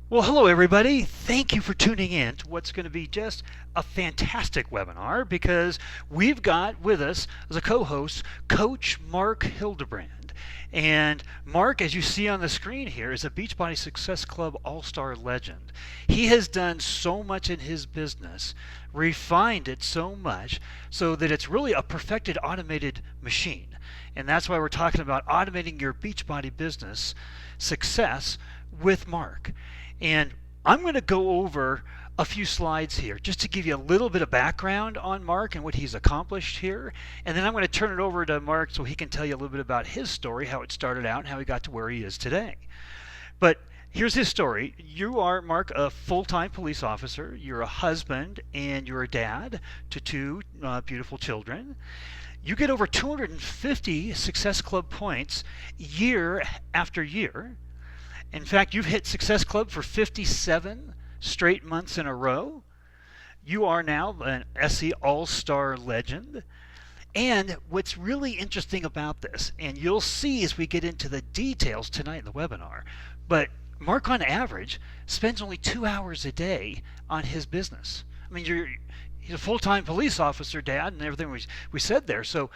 Well, hello everybody. Thank you for tuning in to what's going to be just a fantastic webinar because we've got with us as a co-host Coach Mark Hildebrand. And Mark, as you see on the screen here, is a Beachbody Success Club All-Star legend. He has done so much in his business, refined it so much so that it's really a perfected automated machine. And that's why we're talking about automating your Beachbody business success with Mark. And I'm going to go over a few slides here just to give you a little bit of background on Mark and what he's accomplished here. And then I'm going to turn it over to Mark so he can tell you a little bit about his story, how it started out and how he got to where he is today. But here's his story. You are, Mark, a full-time police officer. You're a husband and you're a dad to two beautiful children. You get over 250 Success Club points year after year. In fact, you've hit Success Club for 57 straight months in a row. You are now an SE All-Star legend. And what's really interesting about this, and you'll see as we get into the details tonight in the webinar, but Mark on average spends only 2 hours a day on his business. I mean, he's a full-time police officer, Dad, and everything we said there. So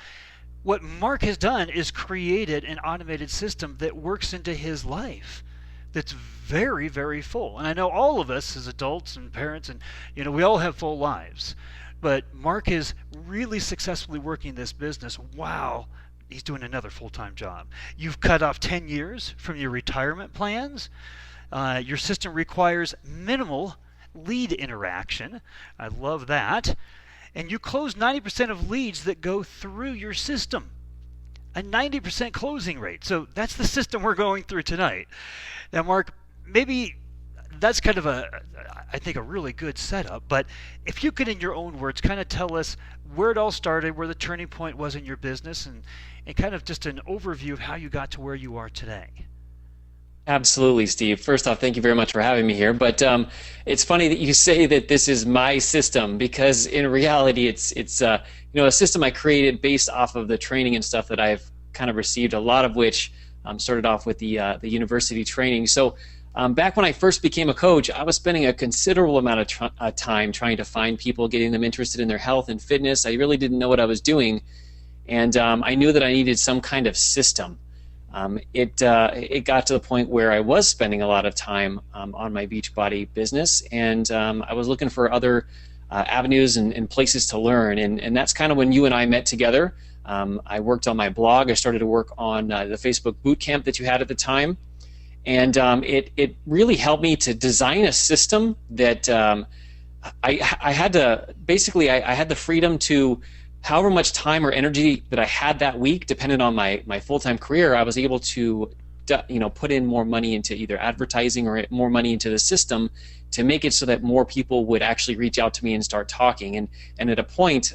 what Mark has done is created an automated system that works into his life that's very, very full. And I know all of us as adults and parents, and we all have full lives. But Mark is really successfully working this business. Wow, he's doing another full-time job. You've cut off 10 years from your retirement plans. Your system requires minimal lead interaction. I love that. And you close 90% of leads that go through your system. A 90% closing rate. So that's the system we're going through tonight. Now, Mark, maybe that's kind of I think a really good setup, but if you could, in your own words, kind of tell us where it all started, where the turning point was in your business, and kind of just an overview of how you got to where you are today. Absolutely, Steve. First off, thank you very much for having me here. But it's funny that you say that this is my system because in reality, it's a system I created based off of the training and stuff that I've kind of received. A lot of which started off with the university training. So back when I first became a coach, I was spending a considerable amount of time trying to find people, getting them interested in their health and fitness. I really didn't know what I was doing, and I knew that I needed some kind of system. It got to the point where I was spending a lot of time on my Beachbody business, and I was looking for other avenues and places to learn, and that's kind of when you and I met together. I worked on my blog. I started to work on the Facebook boot camp that you had at the time, and it really helped me to design a system that I had to basically I had the freedom to, however much time or energy that I had that week, depending on my full-time career, I was able to put in more money into either advertising or more money into the system to make it so that more people would actually reach out to me and start talking. And at a point,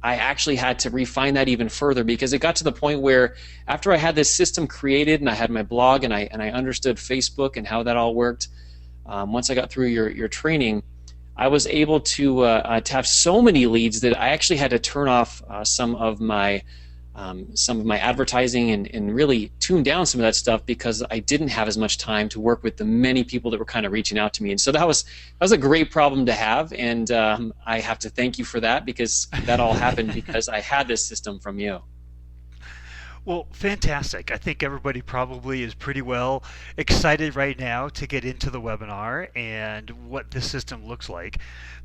I actually had to refine that even further because it got to the point where after I had this system created and I had my blog and I understood Facebook and how that all worked, once I got through your training, I was able to have so many leads that I actually had to turn off some of my advertising and really tune down some of that stuff because I didn't have as much time to work with the many people that were kind of reaching out to me. And so that was a great problem to have, and I have to thank you for that because that all happened because I had this system from you. Well, fantastic. I think everybody probably is pretty well excited right now to get into the webinar and what this system looks like.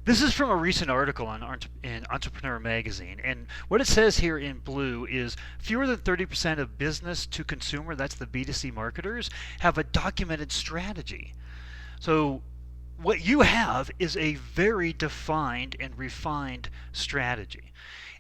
This is from a recent article in Entrepreneur Magazine, and what it says here in blue is fewer than 30% of business to consumer, that's the B2C marketers, have a documented strategy. So what you have is a very defined and refined strategy.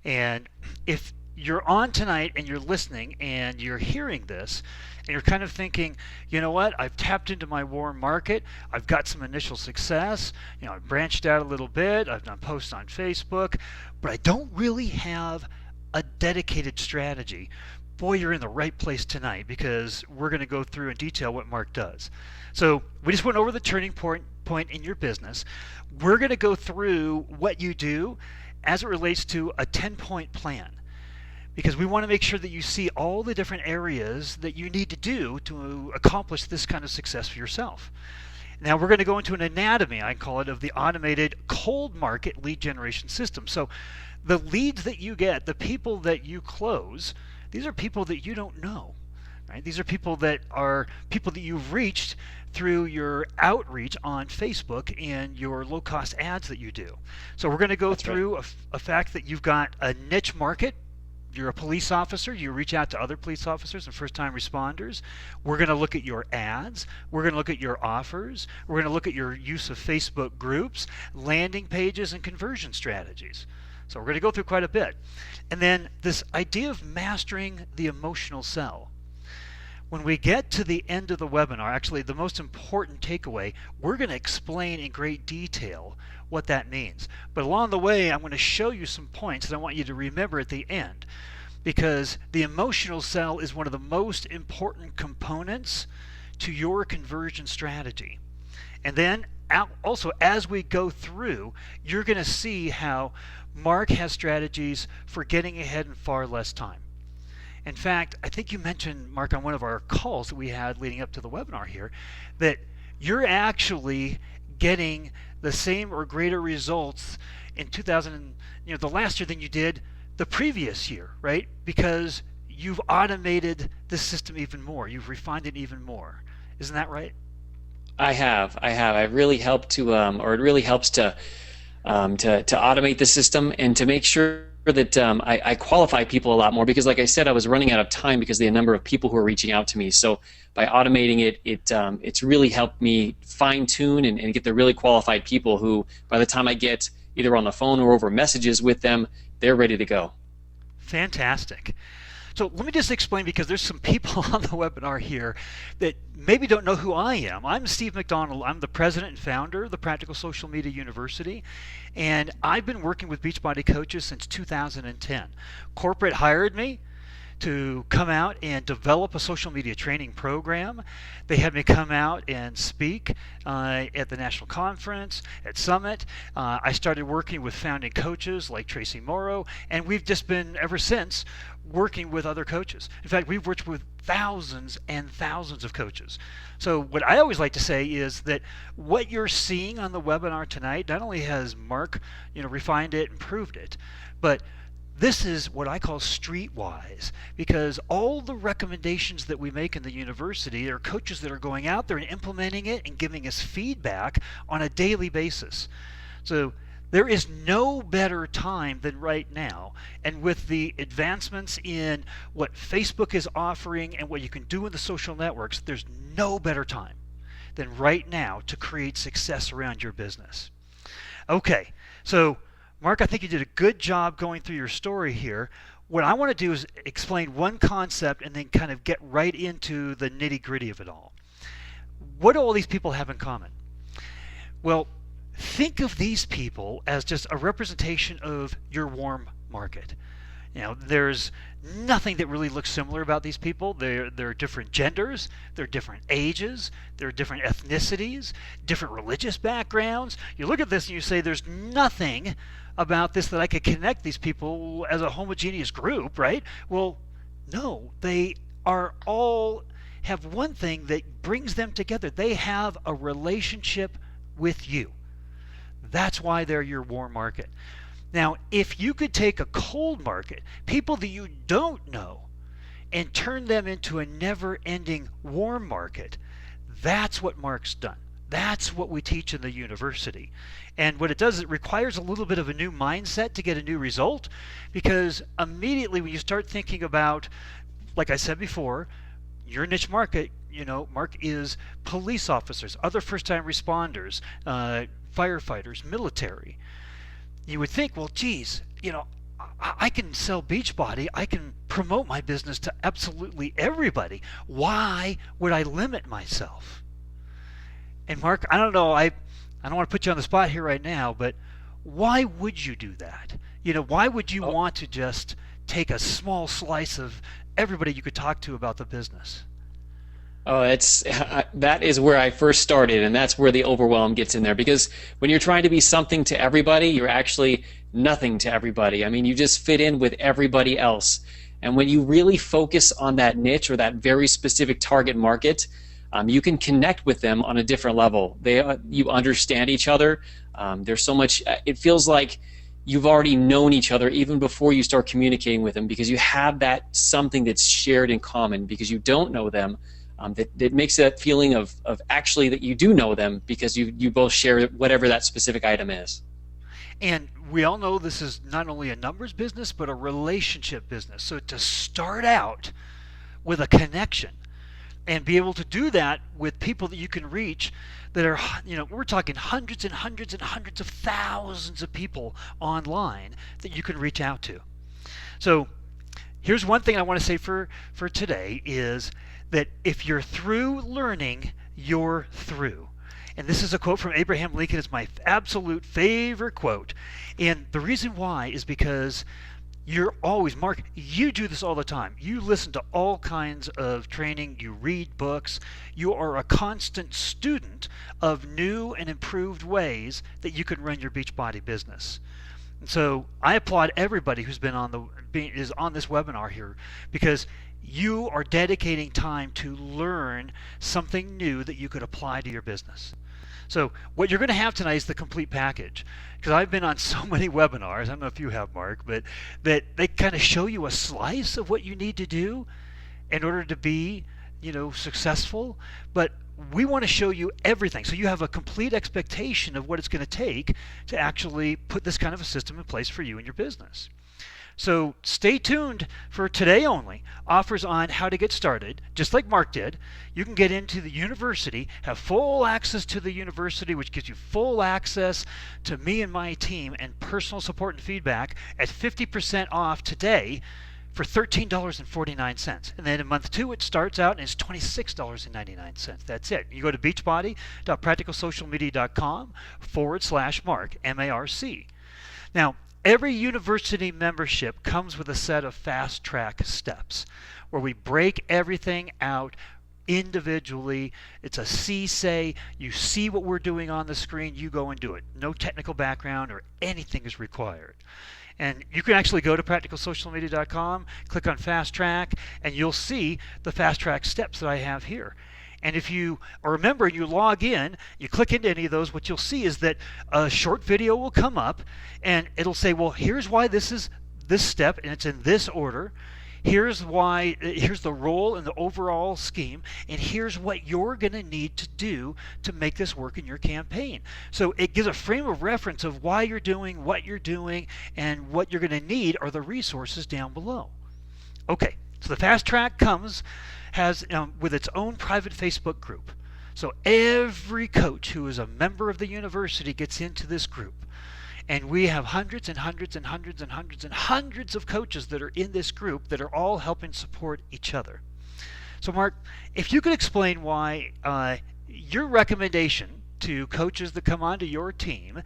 And if you're on tonight and you're listening and you're hearing this and you're kind of thinking, you know what, I've tapped into my warm market, I've got some initial success, I've branched out a little bit, I've done posts on Facebook, but I don't really have a dedicated strategy. Boy, you're in the right place tonight because we're going to go through in detail what Mark does. So we just went over the turning point in your business. We're going to go through what you do as it relates to a 10-point plan, because we want to make sure that you see all the different areas that you need to do to accomplish this kind of success for yourself. Now we're going to go into an anatomy, I call it, of the automated cold market lead generation system. So the leads that you get, the people that you close, these are people that you don't know. Right? These are people that you've reached through your outreach on Facebook and your low-cost ads that you do. So we're going to go That's through a fact that you've got a niche market. You're a police officer, you reach out to other police officers and first-time responders. We're going to look at your ads. We're going to look at your offers. We're going to look at your use of Facebook groups, landing pages, and conversion strategies. So we're going to go through quite a bit. And then this idea of mastering the emotional sell. When we get to the end of the webinar, actually the most important takeaway, we're going to explain in great detail what that means. But along the way, I'm going to show you some points that I want you to remember at the end, because the emotional sell is one of the most important components to your conversion strategy. And then also, as we go through, you're going to see how Mark has strategies for getting ahead in far less time. In fact, I think you mentioned, Mark, on one of our calls that we had leading up to the webinar here, that you're actually getting the same or greater results in the last year than you did the previous year, right? Because you've automated the system even more. You've refined it even more. Isn't that right? I have. I really helped to, or it really helps to automate the system and to make sure that I qualify people a lot more, because like I said, I was running out of time because of the number of people who are reaching out to me. So by automating it, it's really helped me fine tune and get the really qualified people who, by the time I get either on the phone or over messages with them, they're ready to go. Fantastic. So let me just explain, because there's some people on the webinar here that maybe don't know who I am. I'm Steve McDonald. I'm the president and founder of the Practical Social Media University, and I've been working with Beachbody coaches since 2010. Corporate hired me to come out and develop a social media training program. They had me come out and speak at the national conference, at Summit. I started working with founding coaches like Tracy Morrow, and we've just been, ever since, working with other coaches. In fact, we've worked with thousands and thousands of coaches. So what I always like to say is that what you're seeing on the webinar tonight, not only has Mark refined it, improved it, but this is what I call streetwise, because all the recommendations that we make in the university are coaches that are going out there and implementing it and giving us feedback on a daily basis. So there is no better time than right now. And with the advancements in what Facebook is offering and what you can do in the social networks, there's no better time than right now to create success around your business. Okay, so Mark, I think you did a good job going through your story here. What I want to do is explain one concept and then kind of get right into the nitty-gritty of it all. What do all these people have in common? Well, think of these people as just a representation of your warm market. There's nothing that really looks similar about these people. They're different genders, they're different ages, they're different ethnicities, different religious backgrounds. You look at this and you say, there's nothing about this that I could connect these people as a homogeneous group, right? Well, no, they are all have one thing that brings them together. They have a relationship with you. That's why they're your warm market. Now, if you could take a cold market, people that you don't know, and turn them into a never-ending warm market, that's what Mark's done. That's what we teach in the university. And what it does, it requires a little bit of a new mindset to get a new result, because immediately when you start thinking about, like I said before, your niche market, Mark, is police officers, other first-time responders, firefighters, military. You would think, well, geez, I can sell Beachbody. I can promote my business to absolutely everybody. Why would I limit myself? And Mark, I don't know, I don't want to put you on the spot here right now, but why would you do that? Why would you want to just take a small slice of everybody you could talk to about the business? Oh, that is where I first started, and that's where the overwhelm gets in there, because when you're trying to be something to everybody, you're actually nothing to everybody. I mean, you just fit in with everybody else. And when you really focus on that niche or that very specific target market, you can connect with them on a different level. You understand each other. There's so much. It feels like you've already known each other even before you start communicating with them, because you have that something that's shared in common because you don't know them. That makes that feeling of actually that you do know them because you both share whatever that specific item is. And we all know this is not only a numbers business, but a relationship business. So to start out with a connection and be able to do that with people that you can reach that are, we're talking hundreds and hundreds and hundreds of thousands of people online that you can reach out to. So here's one thing I want to say for today is that if you're through learning, you're through. And this is a quote from Abraham Lincoln. It's my absolute favorite quote. And the reason why is because you're always, Mark, you do this all the time. You listen to all kinds of training. You read books. You are a constant student of new and improved ways that you can run your Beachbody business. And so I applaud everybody who's been is on this webinar here, because you are dedicating time to learn something new that you could apply to your business. So what you're going to have tonight is the complete package, because I've been on so many webinars, I don't know if you have, Mark, but that they kind of show you a slice of what you need to do in order to be, successful. But we want to show you everything, so you have a complete expectation of what it's going to take to actually put this kind of a system in place for you and your business. So stay tuned for today only. Offers on how to get started, just like Mark did. You can get into the university, have full access to the university, which gives you full access to me and my team and personal support and feedback at 50% off today for $13.49. And then in month 2, it starts out and it's $26.99. That's it. You go to beachbody.practicalsocialmedia.com/Mark, M-A-R-C. Now, every university membership comes with a set of fast track steps where we break everything out individually. It's a say. You see what we're doing on the screen, you go and do it. No technical background or anything is required. And you can actually go to practicalsocialmedia.com, click on fast track, and you'll see the fast track steps that I have here. And if you are a member and you log in, you click into any of those, what you'll see is that a short video will come up and it'll say, well, here's why this is this step and it's in this order. Here's the role in the overall scheme, and here's what you're going to need to do to make this work in your campaign. So it gives a frame of reference of why you're doing what you're doing, and what you're going to need are the resources down below. Okay, so the fast track has with its own private Facebook group. So every coach who is a member of the university gets into this group. And we have hundreds and hundreds and hundreds and hundreds and hundreds of coaches that are in this group that are all helping support each other. So Mark, if you could explain why your recommendation to coaches that come onto your team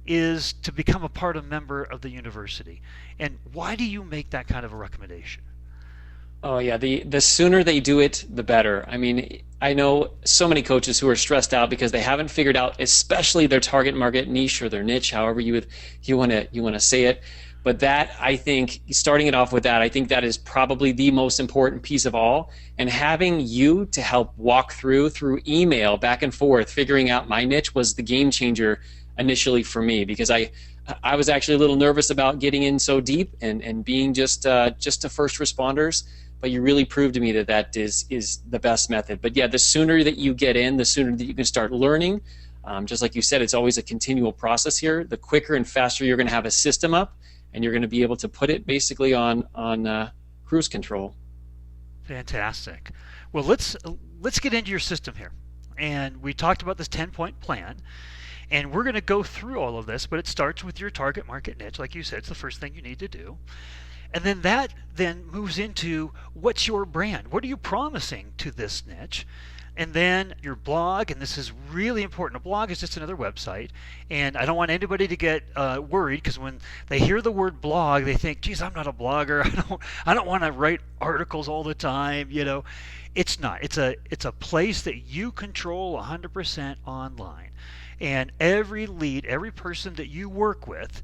is to become a member of the university. And why do you make that kind of a recommendation? Oh yeah, the sooner they do it, the better. I mean, I know so many coaches who are stressed out because they haven't figured out, especially their target market niche or their niche, however you want to say it. But that, I think, starting it off with that, I think that is probably the most important piece of all. And having you to help walk through email back and forth, figuring out my niche was the game changer initially for me, because I was actually a little nervous about getting in so deep and being just to first responders. But you really proved to me that is the best method. But yeah, the sooner that you get in, the sooner that you can start learning. Just like you said, it's always a continual process here. The quicker and faster you're going to have a system up, and you're going to be able to put it basically on cruise control. Fantastic. Well, let's get into your system here. And we talked about this 10-point plan. And we're going to go through all of this, but it starts with your target market niche. Like you said, it's the first thing you need to do. And then that moves into what's your brand? What are you promising to this niche? And then your blog, and this is really important. A blog is just another website, and I don't want anybody to get worried, because when they hear the word blog, they think, geez, I'm not a blogger. I don't want to write articles all the time. It's not. It's a place that you control 100% online, and every lead, every person that you work with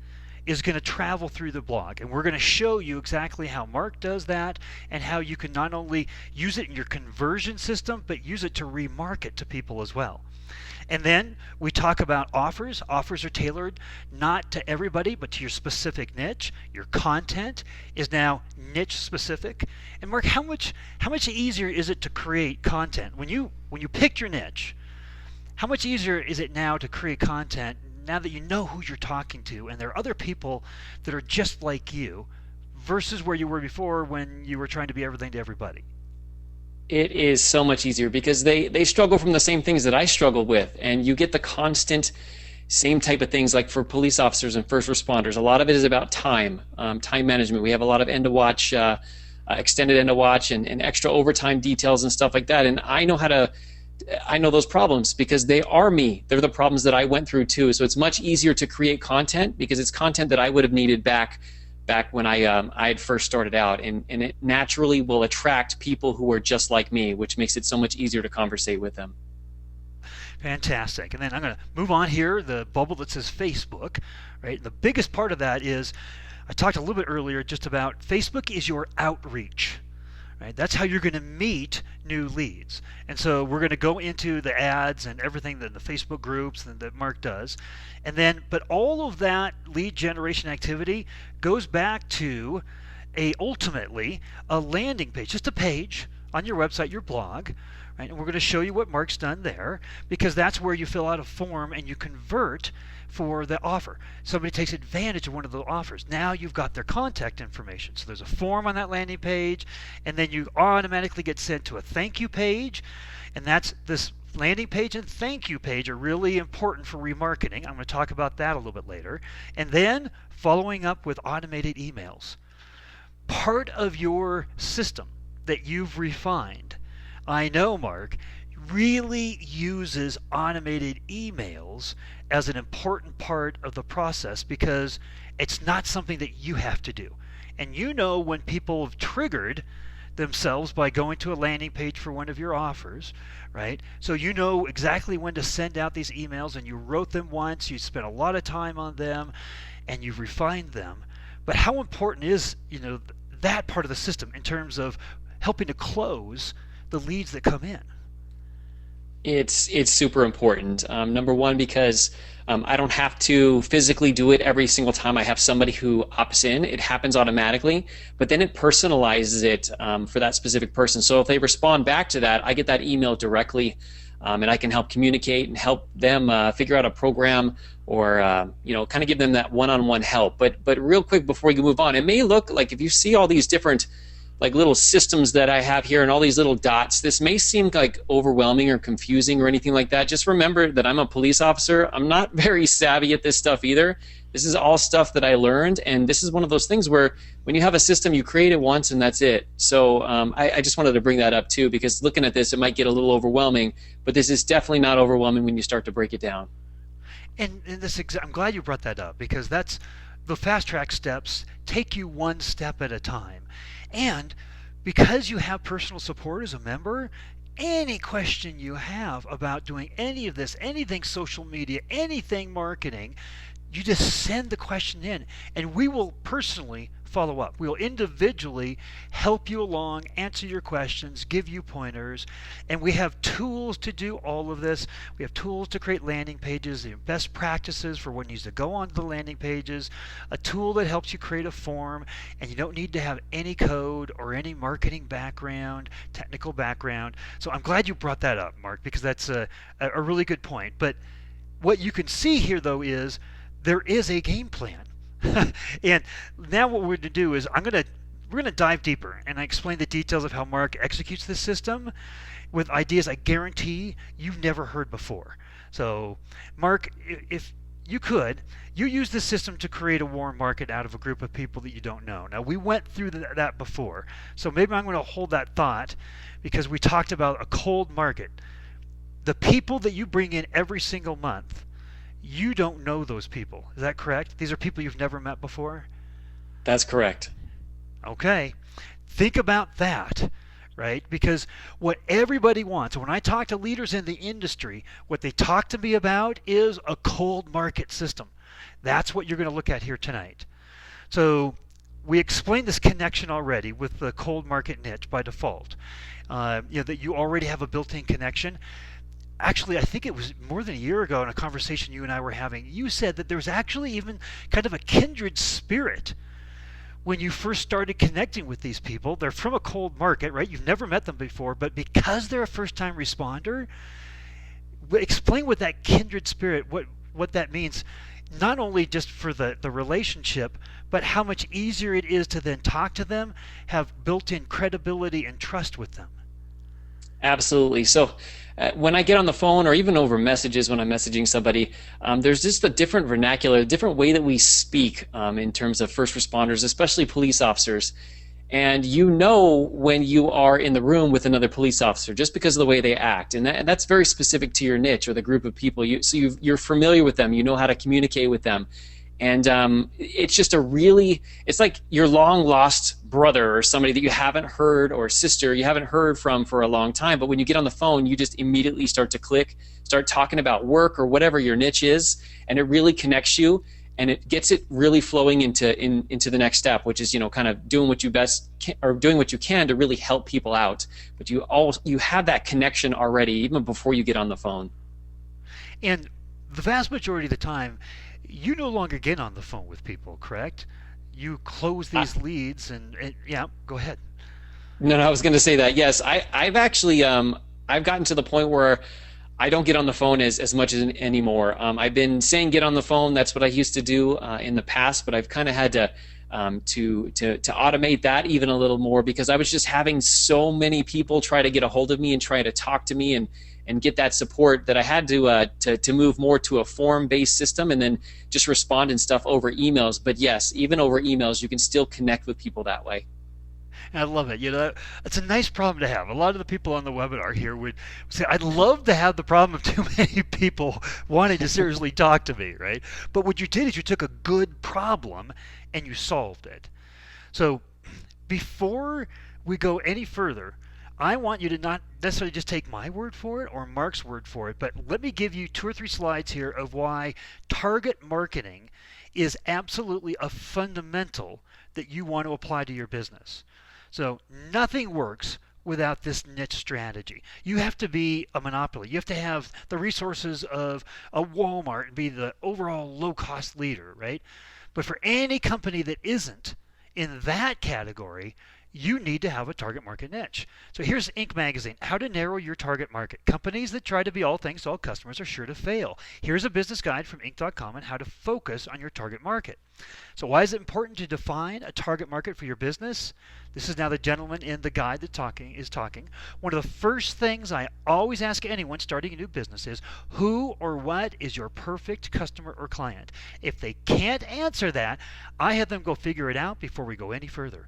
is going to travel through the blog, and we're going to show you exactly how Mark does that and how you can not only use it in your conversion system but use it to remarket to people as well. And then we talk about offers. Offers are tailored not to everybody, but to your specific niche. Your content is now niche specific. And Mark, how much easier is it to create content when you pick your niche? How much easier is it now to create content now that you know who you're talking to and there are other people that are just like you versus where you were before when you were trying to be everything to everybody? It is so much easier because they struggle from the same things that I struggled with, and you get the constant same type of things. Like for police officers and first responders, a lot of it is about time management. We have a lot of end of watch, extended end of watch, and extra overtime details and stuff like that. And I know those problems because they are me. They're the problems that I went through too. So it's much easier to create content because it's content that I would have needed back when I had first started out, and it naturally will attract people who are just like me, which makes it so much easier to conversate with them. Fantastic. And then I'm going to move on here, the bubble that says Facebook, right? The biggest part of that is, I talked a little bit earlier just about Facebook is your outreach. Right? That's how you're going to meet new leads. And so we're going to go into the ads and everything that the Facebook groups that Mark does. And then, but all of that lead generation activity goes back to ultimately a landing page, just a page on your website, your blog. Right? And we're going to show you what Mark's done there, because that's where you fill out a form and you convert for the offer. Somebody takes advantage of one of the offers. Now you've got their contact information. So there's a form on that landing page, and then you automatically get sent to a thank you page. And that's this landing page and thank you page are really important for remarketing. I'm going to talk about that a little bit later. And then following up with automated emails. Part of your system that you've refined, I know, Mark, really uses automated emails as an important part of the process because it's not something that you have to do. And you know when people have triggered themselves by going to a landing page for one of your offers, right? So you know exactly when to send out these emails, and you wrote them once, you spent a lot of time on them, and you've refined them. But how important is, that part of the system in terms of helping to close the leads that come in? It's super important. Number one, because I don't have to physically do it every single time I have somebody who opts in. It happens automatically, but then it personalizes it for that specific person. So if they respond back to that, I get that email directly, and I can help communicate and help them figure out a program, or kind of give them that one-on-one help. But real quick before you move on, it may look like, if you see all these different like little systems that I have here and all these little dots, this may seem like overwhelming or confusing or anything like that. Just remember that I'm a police officer. I'm not very savvy at this stuff either. This is all stuff that I learned, and this is one of those things where when you have a system, you create it once and that's it. So I just wanted to bring that up too, because looking at this, it might get a little overwhelming, but this is definitely not overwhelming when you start to break it down. And I'm glad you brought that up, because that's the fast track steps take you one step at a time. And because you have personal support as a member, any question you have about doing any of this, anything social media, anything marketing, you just send the question in, and we will personally follow up. We'll individually help you along, answer your questions, give you pointers, and we have tools to do all of this. We have tools to create landing pages, the best practices for what needs to go onto the landing pages, a tool that helps you create a form, and you don't need to have any code or any marketing background, technical background. So I'm glad you brought that up, Mark, because that's a really good point. But what you can see here, though, is there is a game plan. And now what we're going to do is we're going to dive deeper, and I explain the details of how Mark executes this system with ideas I guarantee you've never heard before. So Mark, if you could, you use this system to create a warm market out of a group of people that you don't know. Now, we went through that before, so maybe I'm going to hold that thought, because we talked about a cold market. The people that you bring in every single month, you don't know those people. Is that correct? These are people you've never met before? That's correct. Okay. Think about that, right? Because what everybody wants, when I talk to leaders in the industry, what they talk to me about is a cold market system. That's what you're going to look at here tonight. So we explained this connection already with the cold market niche by default. That you already have a built-in connection. Actually, I think it was more than a year ago in a conversation you and I were having, you said that there's actually even kind of a kindred spirit when you first started connecting with these people. They're from a cold market, right? You've never met them before, but because they're a first-time responder, explain what that kindred spirit, what that means, not only just for the relationship, but how much easier it is to then talk to them, have built-in credibility and trust with them. Absolutely. So when I get on the phone or even over messages when I'm messaging somebody, there's just a different vernacular, a different way that we speak in terms of first responders, especially police officers. And you know when you are in the room with another police officer just because of the way they act. And that's very specific to your niche or the group of people. You're familiar with them. You know how to communicate with them. And it's just it's like your long lost brother or somebody that you haven't heard, or sister you haven't heard from for a long time. But when you get on the phone, you just immediately start to click, start talking about work or whatever your niche is, and it really connects you, and it gets it really flowing into the next step, which is kind of doing what you doing what you can to really help people out. But you have that connection already even before you get on the phone. And the vast majority of the time, you no longer get on the phone with people, correct? You close these leads and yeah, go ahead. No, I was going to say that. Yes, I've actually I've gotten to the point where I don't get on the phone as much anymore. I've been saying get on the phone. That's what I used to do in the past, but I've kind of had to automate that even a little more, because I was just having so many people try to get a hold of me and try to talk to me and get that support, that I had to move more to a form-based system and then just respond and stuff over emails. But yes, even over emails, you can still connect with people that way. I love it. It's a nice problem to have. A lot of the people on the webinar here would say, I'd love to have the problem of too many people wanting to seriously talk to me, right? But what you did is you took a good problem and you solved it. So before we go any further, I want you to not necessarily just take my word for it or Mark's word for it, but let me give you 2 or 3 slides here of why target marketing is absolutely a fundamental that you want to apply to your business. So nothing works without this niche strategy. You have to be a monopoly. You have to have the resources of a Walmart and be the overall low-cost leader, right? But for any company that isn't in that category, you need to have a target market niche. So here's Inc. magazine, how to narrow your target market. Companies that try to be all things to all customers are sure to fail. Here's a business guide from Inc.com on how to focus on your target market. So why is it important to define a target market for your business? This is now the gentleman in the guide that is talking. One of the first things I always ask anyone starting a new business is, who or what is your perfect customer or client? If they can't answer that, I have them go figure it out before we go any further.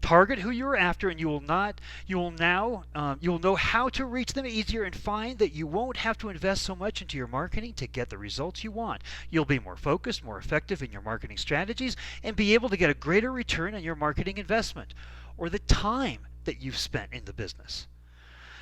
Target who you're after, and you will know how to reach them easier, and find that you won't have to invest so much into your marketing to get the results you want. You'll be more focused, more effective in your marketing strategies, and be able to get a greater return on your marketing investment or the time that you've spent in the business.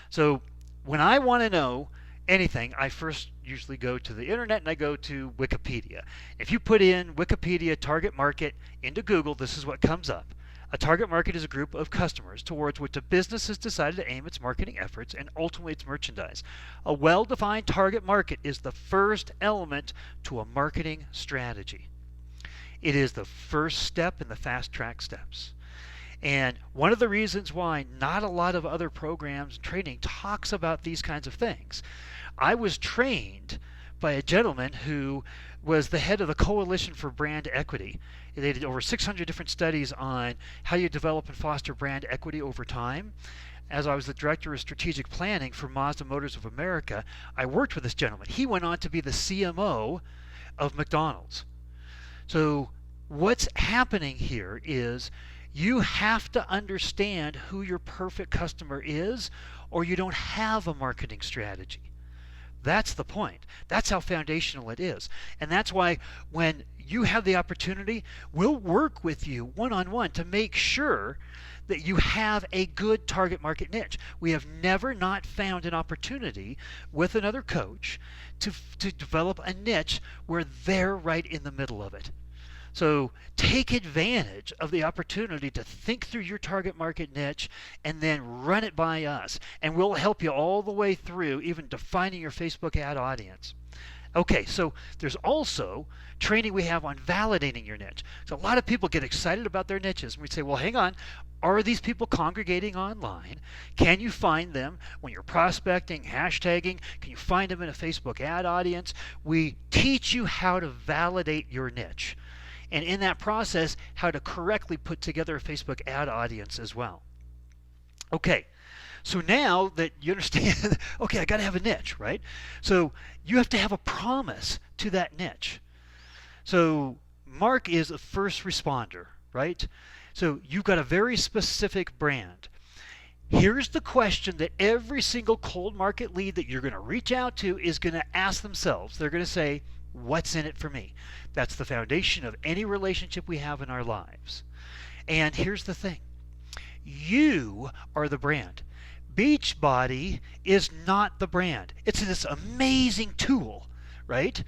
So when I want to know anything, I first usually go to the internet and I go to Wikipedia. If you put in Wikipedia target market into Google, this is what comes up. A target market is a group of customers towards which a business has decided to aim its marketing efforts and ultimately its merchandise. A well-defined target market is the first element to a marketing strategy. It is the first step in the fast track steps. And one of the reasons why not a lot of other programs and training talks about these kinds of things. I was trained by a gentleman who was the head of the Coalition for Brand Equity. They did over 600 different studies on how you develop and foster brand equity over time. As I was the director of strategic planning for Mazda Motors of America, I worked with this gentleman. He went on to be the CMO of McDonald's. So what's happening here is you have to understand who your perfect customer is, or you don't have a marketing strategy. That's the point. That's how foundational it is. And that's why when you have the opportunity, we'll work with you one-on-one to make sure that you have a good target market niche. We have never not found an opportunity with another coach to develop a niche where they're right in the middle of it. So take advantage of the opportunity to think through your target market niche and then run it by us. And we'll help you all the way through, even defining your Facebook ad audience. Okay, so there's also training we have on validating your niche. So a lot of people get excited about their niches. And we say, well, hang on. Are these people congregating online? Can you find them when you're prospecting, hashtagging? Can you find them in a Facebook ad audience? We teach you how to validate your niche. And in that process, how to correctly put together a Facebook ad audience as well. Okay, so now that you understand, okay, I got to have a niche, right? So you have to have a promise to that niche. So Mark is a first responder, right? So you've got a very specific brand. Here's the question that every single cold market lead that you're going to reach out to is going to ask themselves. They're going to say, what's in it for me? That's the foundation of any relationship we have in our lives. And here's the thing. You are the brand. Beachbody is not the brand. It's this amazing tool, right?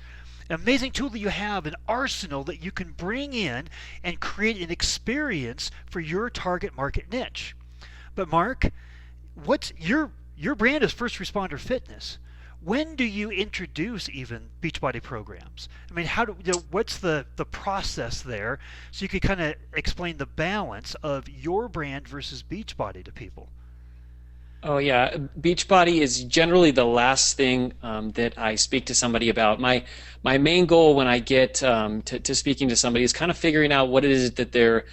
An amazing tool that you have, an arsenal that you can bring in and create an experience for your target market niche. But Mark, what's your brand is First Responder Fitness. When do you introduce even Beachbody programs? I mean, what's the process there, so you could kind of explain the balance of your brand versus Beachbody to people? Oh yeah, Beachbody is generally the last thing that I speak to somebody about. My main goal when I get to speaking to somebody is kind of figuring out what it is that they're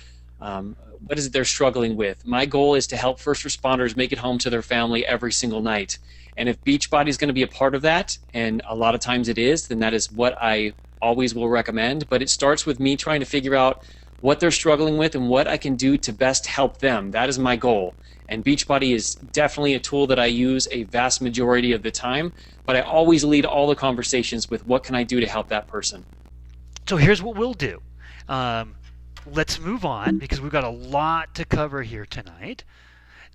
struggling with. My goal is to help first responders make it home to their family every single night. And if Beachbody is going to be a part of that, and a lot of times it is, then that is what I always will recommend. But it starts with me trying to figure out what they're struggling with and what I can do to best help them. That is my goal. And Beachbody is definitely a tool that I use a vast majority of the time, but I always lead all the conversations with what can I do to help that person. So here's what we'll do. Let's move on because we've got a lot to cover here tonight.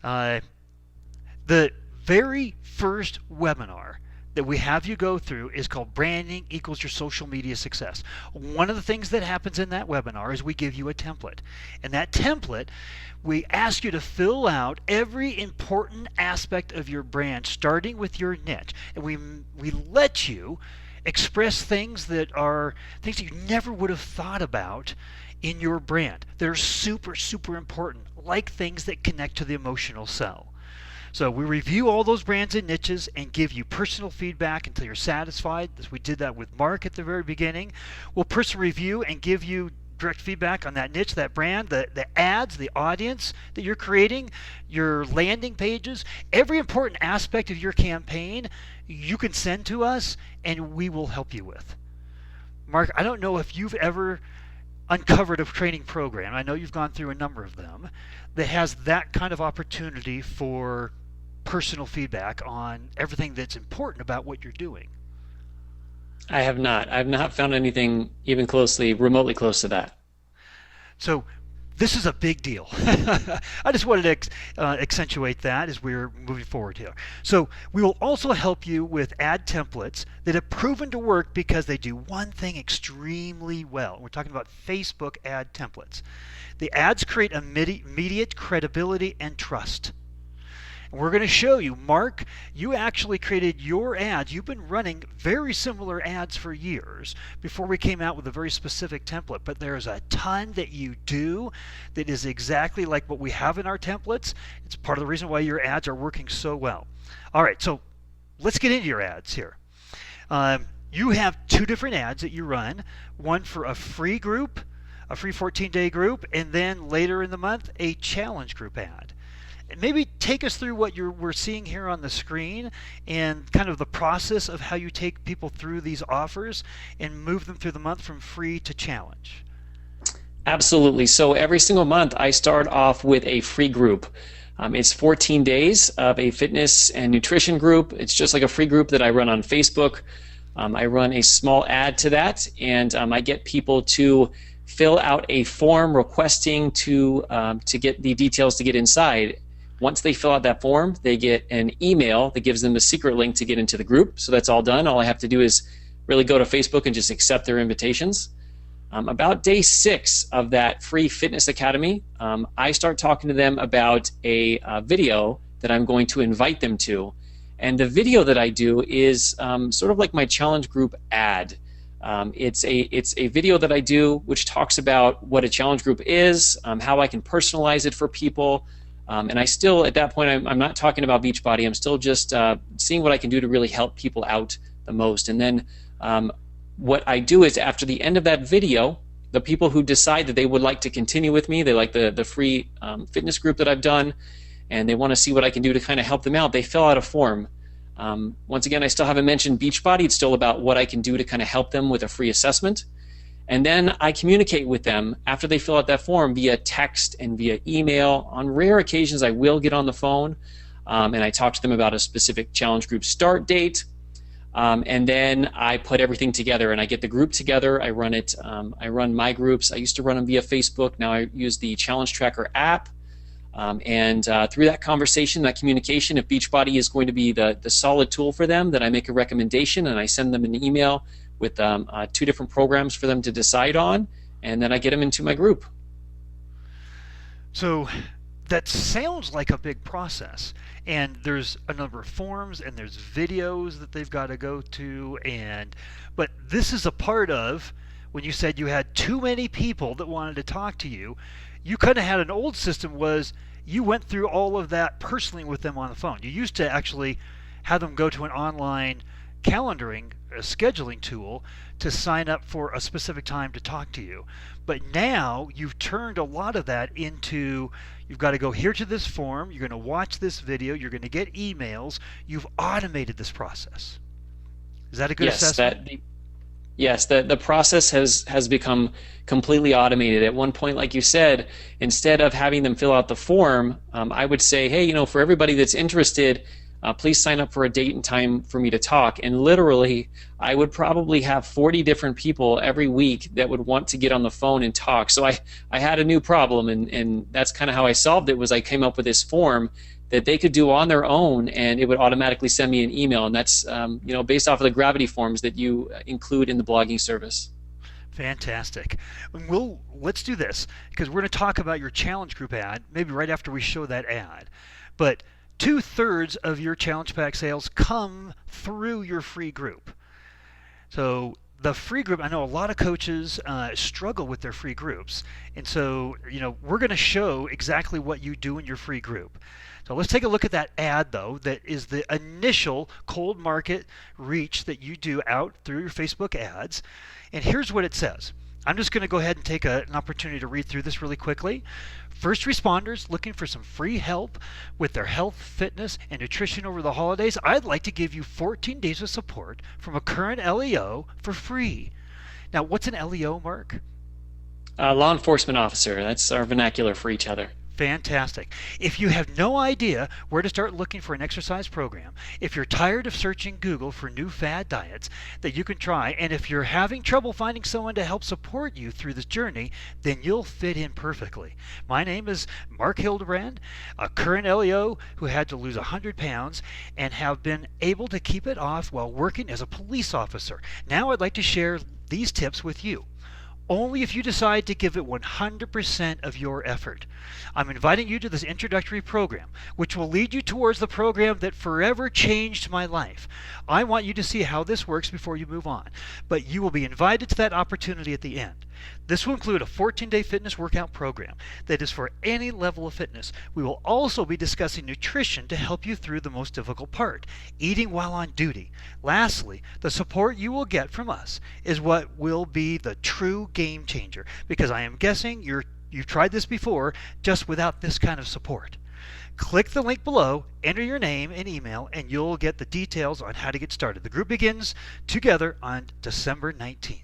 The very first webinar that we have you go through is called Branding Equals Your Social Media Success. One of the things that happens in that webinar is we give you a template. And that template, we ask you to fill out every important aspect of your brand, starting with your niche. And we let you express things that are things that you never would have thought about in your brand. They're super, super important, like things that connect to the emotional cell. So we review all those brands and niches and give you personal feedback until you're satisfied. As we did that with Mark at the very beginning. We'll personal review and give you direct feedback on that niche, that brand, the ads, the audience that you're creating, your landing pages, every important aspect of your campaign you can send to us and we will help you with. Mark, I don't know if you've ever uncovered a training program, I know you've gone through a number of them, that has that kind of opportunity for personal feedback on everything that's important about what you're doing. I have not. I've not found anything even remotely close to that. So this is a big deal. I just wanted to accentuate that as we're moving forward here. So we will also help you with ad templates that have proven to work because they do one thing extremely well. We're talking about Facebook ad templates. The ads create immediate credibility and trust. And we're going to show you, Mark, you actually created your ads. You've been running very similar ads for years before we came out with a very specific template. But there's a ton that you do that is exactly like what we have in our templates. It's part of the reason why your ads are working so well. All right, so let's get into your ads here. You have two different ads that you run, one for a free group, a free 14-day group, and then later in the month, a challenge group ad. And maybe take us through what we're seeing here on the screen and kind of the process of how you take people through these offers and move them through the month from free to challenge. Absolutely. So every single month I start off with a free group. It's 14 days of a fitness and nutrition group. It's just like a free group that I run on Facebook. I run a small ad to that, and I get people to fill out a form requesting to get the details to get inside. Once they fill out that form, they get an email that gives them a secret link to get into the group. So that's all done. All I have to do is really go to Facebook and just accept their invitations. About day 6 of that free fitness academy, I start talking to them about a video that I'm going to invite them to. And the video that I do is sort of like my challenge group ad. It's a video that I do which talks about what a challenge group is, how I can personalize it for people. And I still, at that point, I'm not talking about Beachbody. I'm still just seeing what I can do to really help people out the most. And then what I do is, after the end of that video, the people who decide that they would like to continue with me, they like the free fitness group that I've done, and they want to see what I can do to kind of help them out, they fill out a form. Once again, I still haven't mentioned Beachbody. It's still about what I can do to kind of help them with a free assessment. And then I communicate with them after they fill out that form via text and via email. On rare occasions, I will get on the phone, and I talk to them about a specific challenge group start date. And then I put everything together, and I get the group together. I run it. I run my groups. I used to run them via Facebook. Now I use the Challenge Tracker app. And through that conversation, that communication, if Beachbody is going to be the solid tool for them, then I make a recommendation and I send them an email with 2 different programs for them to decide on, and then I get them into my group. So that sounds like a big process, and there's a number of forms and there's videos that they've got to go to, but this is a part of when you said you had too many people that wanted to talk to you. You kind of had an old system was you went through all of that personally with them on the phone. You used to actually have them go to an online calendaring, a scheduling tool to sign up for a specific time to talk to you. But now you've turned a lot of that into, you've got to go here to this form, you're going to watch this video, you're going to get emails. You've automated this process. Is that a good assessment? Yes, the process has become completely automated. At one point, like you said, instead of having them fill out the form, I would say, hey, for everybody that's interested, please sign up for a date and time for me to talk. And literally, I would probably have 40 different people every week that would want to get on the phone and talk. So I had a new problem, and that's kind of how I solved it. Was I came up with this form that they could do on their own, and it would automatically send me an email. And that's based off of the Gravity forms that you include in the blogging service. Fantastic. Let's do this, because we're going to talk about your challenge group ad maybe right after we show that ad. But 2/3 of your challenge pack sales come through your free group. So the free group, I know a lot of coaches struggle with their free groups, and so we're going to show exactly what you do in your free group. So let's take a look at that ad, though, that is the initial cold market reach that you do out through your Facebook ads. And here's what it says. I'm just going to go ahead and take an opportunity to read through this really quickly. First responders looking for some free help with their health, fitness, and nutrition over the holidays, I'd like to give you 14 days of support from a current LEO for free. Now, what's an LEO, Mark? Law enforcement officer. That's our vernacular for each other. Fantastic. If you have no idea where to start looking for an exercise program, if you're tired of searching Google for new fad diets that you can try, and if you're having trouble finding someone to help support you through this journey, then you'll fit in perfectly. My name is Mark Hildebrand, a current LEO who had to lose 100 pounds and have been able to keep it off while working as a police officer. Now I'd like to share these tips with you. Only if you decide to give it 100% of your effort. I'm inviting you to this introductory program, which will lead you towards the program that forever changed my life. I want you to see how this works before you move on, but you will be invited to that opportunity at the end. This will include a 14-day fitness workout program that is for any level of fitness. We will also be discussing nutrition to help you through the most difficult part, eating while on duty. Lastly, the support you will get from us is what will be the true game changer, because I am guessing you've tried this before just without this kind of support. Click the link below, enter your name and email, and you'll get the details on how to get started. The group begins together on December 19th.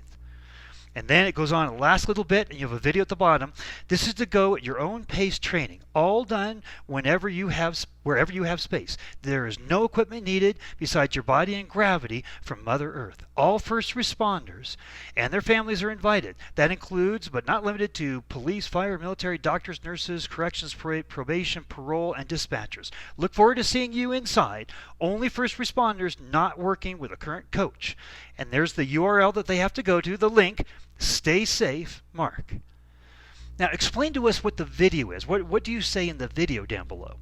And then it goes on the last little bit, and you have a video at the bottom. This is to go at your own pace training, all done whenever you have wherever you have space. There is no equipment needed besides your body and gravity from Mother Earth. All first responders and their families are invited. That includes, but not limited to, police, fire, military, doctors, nurses, corrections, probation, parole, and dispatchers. Look forward to seeing you inside. Only first responders not working with a current coach. And there's the URL that they have to go to, the link. Stay safe, Mark. Now explain to us what the video is. What do you say in the video down below?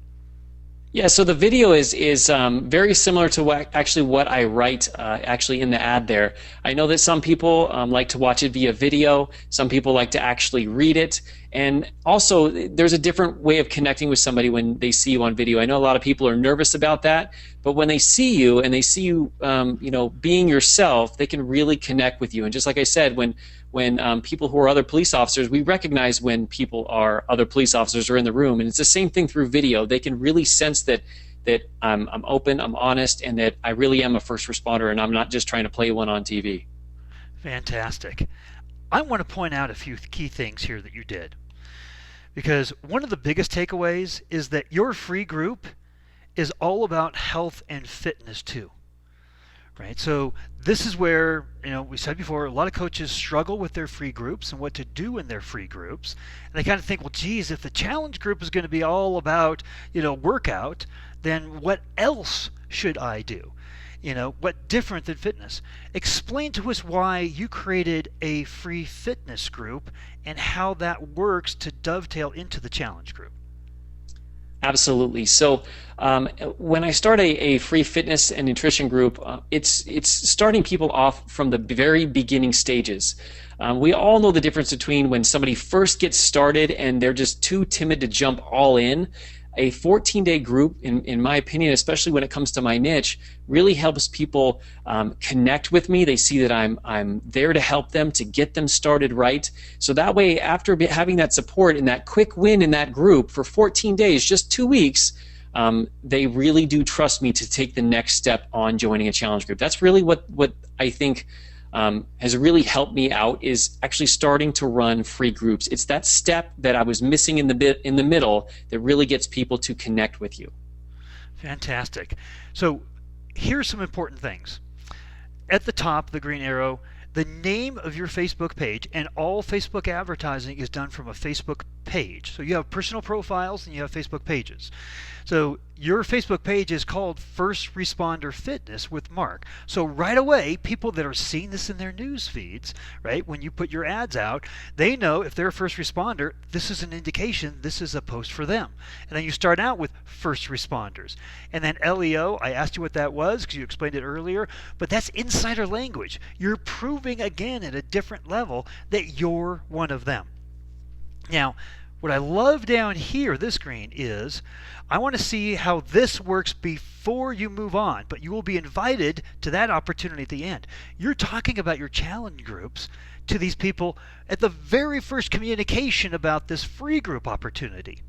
Yeah, so the video is very similar to what I write actually in the ad there. I know that some people like to watch it via video. Some people like to actually read it. And also, there's a different way of connecting with somebody when they see you on video. I know a lot of people are nervous about that, but when they see you and they see you, being yourself, they can really connect with you. And just like I said, when people who are other police officers, we recognize when people are other police officers are in the room, and it's the same thing through video. They can really sense that I'm open, I'm honest, and that I really am a first responder, and I'm not just trying to play one on TV. Fantastic. I want to point out a few key things here that you did, because one of the biggest takeaways is that your free group is all about health and fitness too. Right? So this is where, we said before, a lot of coaches struggle with their free groups and what to do in their free groups. And they kind of think, well, geez, if the challenge group is going to be all about, workout, then what else should I do? What different than fitness? Explain to us why you created a free fitness group and how that works to dovetail into the challenge group. Absolutely. So when I start a free fitness and nutrition group, it's starting people off from the very beginning stages. We all know the difference between when somebody first gets started and they're just too timid to jump all in. A 14-day group, in my opinion, especially when it comes to my niche, really helps people connect with me. They see that I'm there to help them, to get them started right. So that way, after having that support and that quick win in that group for 14 days, just 2 weeks, they really do trust me to take the next step on joining a challenge group. That's really what I think has really helped me out, is actually starting to run free groups. It's that step that I was missing in the middle that really gets people to connect with you. Fantastic. So here's some important things. At the top, the green arrow, the name of your Facebook page, and all Facebook advertising is done from a Facebook page. So you have personal profiles and you have Facebook pages. So your Facebook page is called First Responder Fitness with Mark. So right away, people that are seeing this in their news feeds, right, when you put your ads out, they know if they're a first responder, this is an indication this is a post for them. And then you start out with first responders. And then LEO, I asked you what that was because you explained it earlier, but that's insider language. You're proving again at a different level that you're one of them. Now, what I love down here, this green, is I want to see how this works before you move on, but you will be invited to that opportunity at the end. You're talking about your challenge groups to these people at the very first communication about this free group opportunity.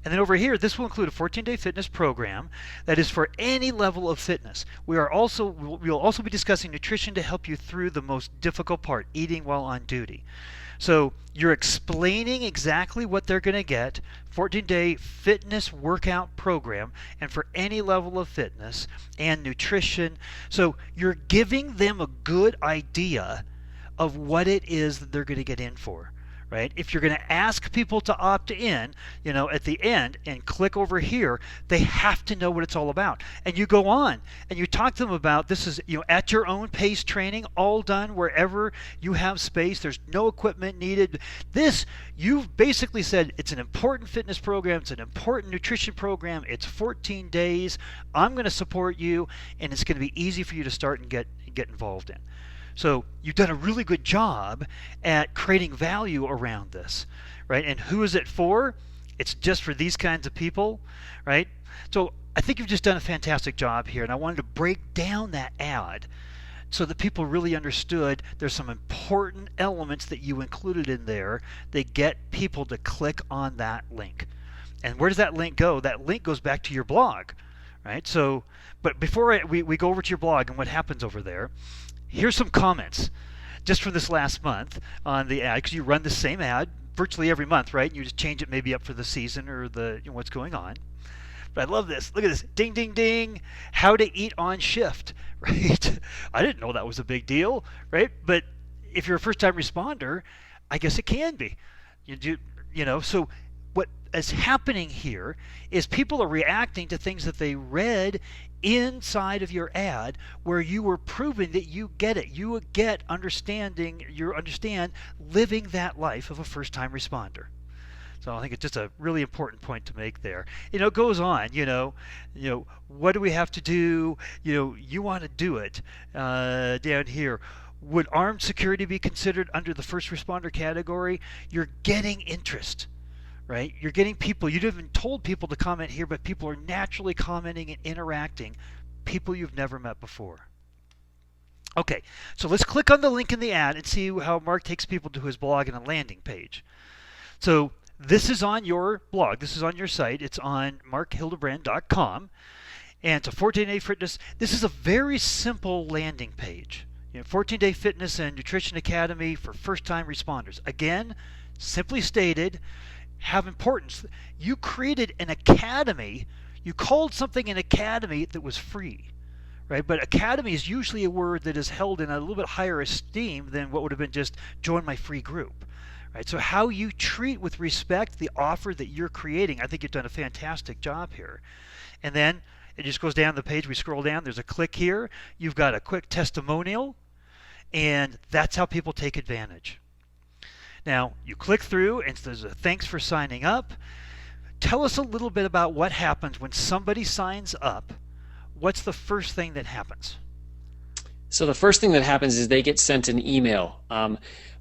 And then over here, this will include a 14-day fitness program that is for any level of fitness. We will also be discussing nutrition to help you through the most difficult part, eating while on duty. So you're explaining exactly what they're going to get, 14-day fitness workout program, and for any level of fitness and nutrition. So you're giving them a good idea of what it is that they're going to get in for. Right? If you're going to ask people to opt in, at the end and click over here, they have to know what it's all about. And you go on and you talk to them about this is, at your own pace training, all done wherever you have space. There's no equipment needed. You've basically said it's an important fitness program. It's an important nutrition program. It's 14 days. I'm going to support you, and it's going to be easy for you to start and get involved in. So you've done a really good job at creating value around this, right? And who is it for? It's just for these kinds of people, right? So I think you've just done a fantastic job here, and I wanted to break down that ad so that people really understood there's some important elements that you included in there that get people to click on that link. And where does that link go? That link goes back to your blog, right? So, but before we go over to your blog and what happens over there, here's some comments just from this last month on the ad, because you run the same ad virtually every month, right? You just change it maybe up for the season or what's going on. But I love this. Look at this. Ding, ding, ding. How to eat on shift, right? I didn't know that was a big deal, right? But if you're a first-time responder, I guess it can be. You do, so what is happening here is people are reacting to things that they read inside of your ad where you were proving that you get it. You understand living that life of a first-time responder. So I think it's just a really important point to make there. It goes on, what do we have to do? You want to do it down here. Would armed security be considered under the first responder category? You're getting interest, right? You're getting people. You haven't even told people to comment here, but people are naturally commenting and interacting, people you've never met before. Okay, so let's click on the link in the ad and see how Mark takes people to his blog and a landing page. So this is on your blog. This is on your site. It's on MarcHWebinar1.com. And it's a 14-day fitness. This is a very simple landing page. 14-day fitness and nutrition academy for first-time responders. Again, simply stated, have importance. You created an academy. You called something an academy that was free, right? But academy is usually a word that is held in a little bit higher esteem than what would have been just join my free group. Right, so how you treat with respect the offer that you're creating, I think you've done a fantastic job here. And then it just goes down the page. We scroll down. There's a click here. You've got a quick testimonial, and that's how people take advantage. Now, you click through, and there's a thanks for signing up. Tell us a little bit about what happens when somebody signs up. What's the first thing that happens? So the first thing that happens is they get sent an email,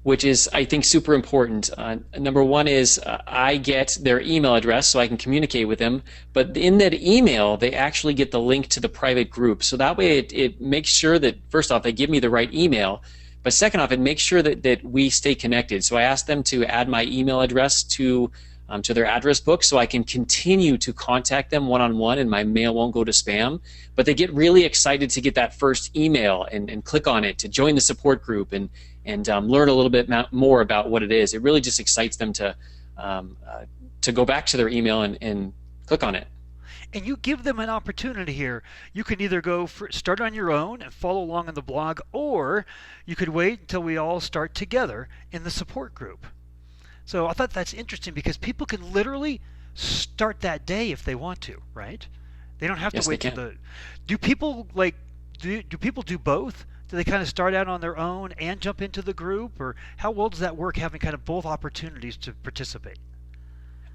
which is, I think, super important. Number one is I get their email address so I can communicate with them. But in that email, they actually get the link to the private group. So that way it makes sure that, first off, they give me the right email. But second off, it makes sure that we stay connected. So I ask them to add my email address to their address book so I can continue to contact them one-on-one and my mail won't go to spam. But they get really excited to get that first email and click on it to join the support group and learn a little bit more about what it is. It really just excites them to go back to their email and click on it. And you give them an opportunity here. You can either start on your own and follow along on the blog, or you could wait until we all start together in the support group. So I thought that's interesting because people can literally start that day if they want to, right? They don't have to wait till Do people do people do both? Do they kind of start out on their own and jump into the group, or how well does that work, having kind of both opportunities to participate?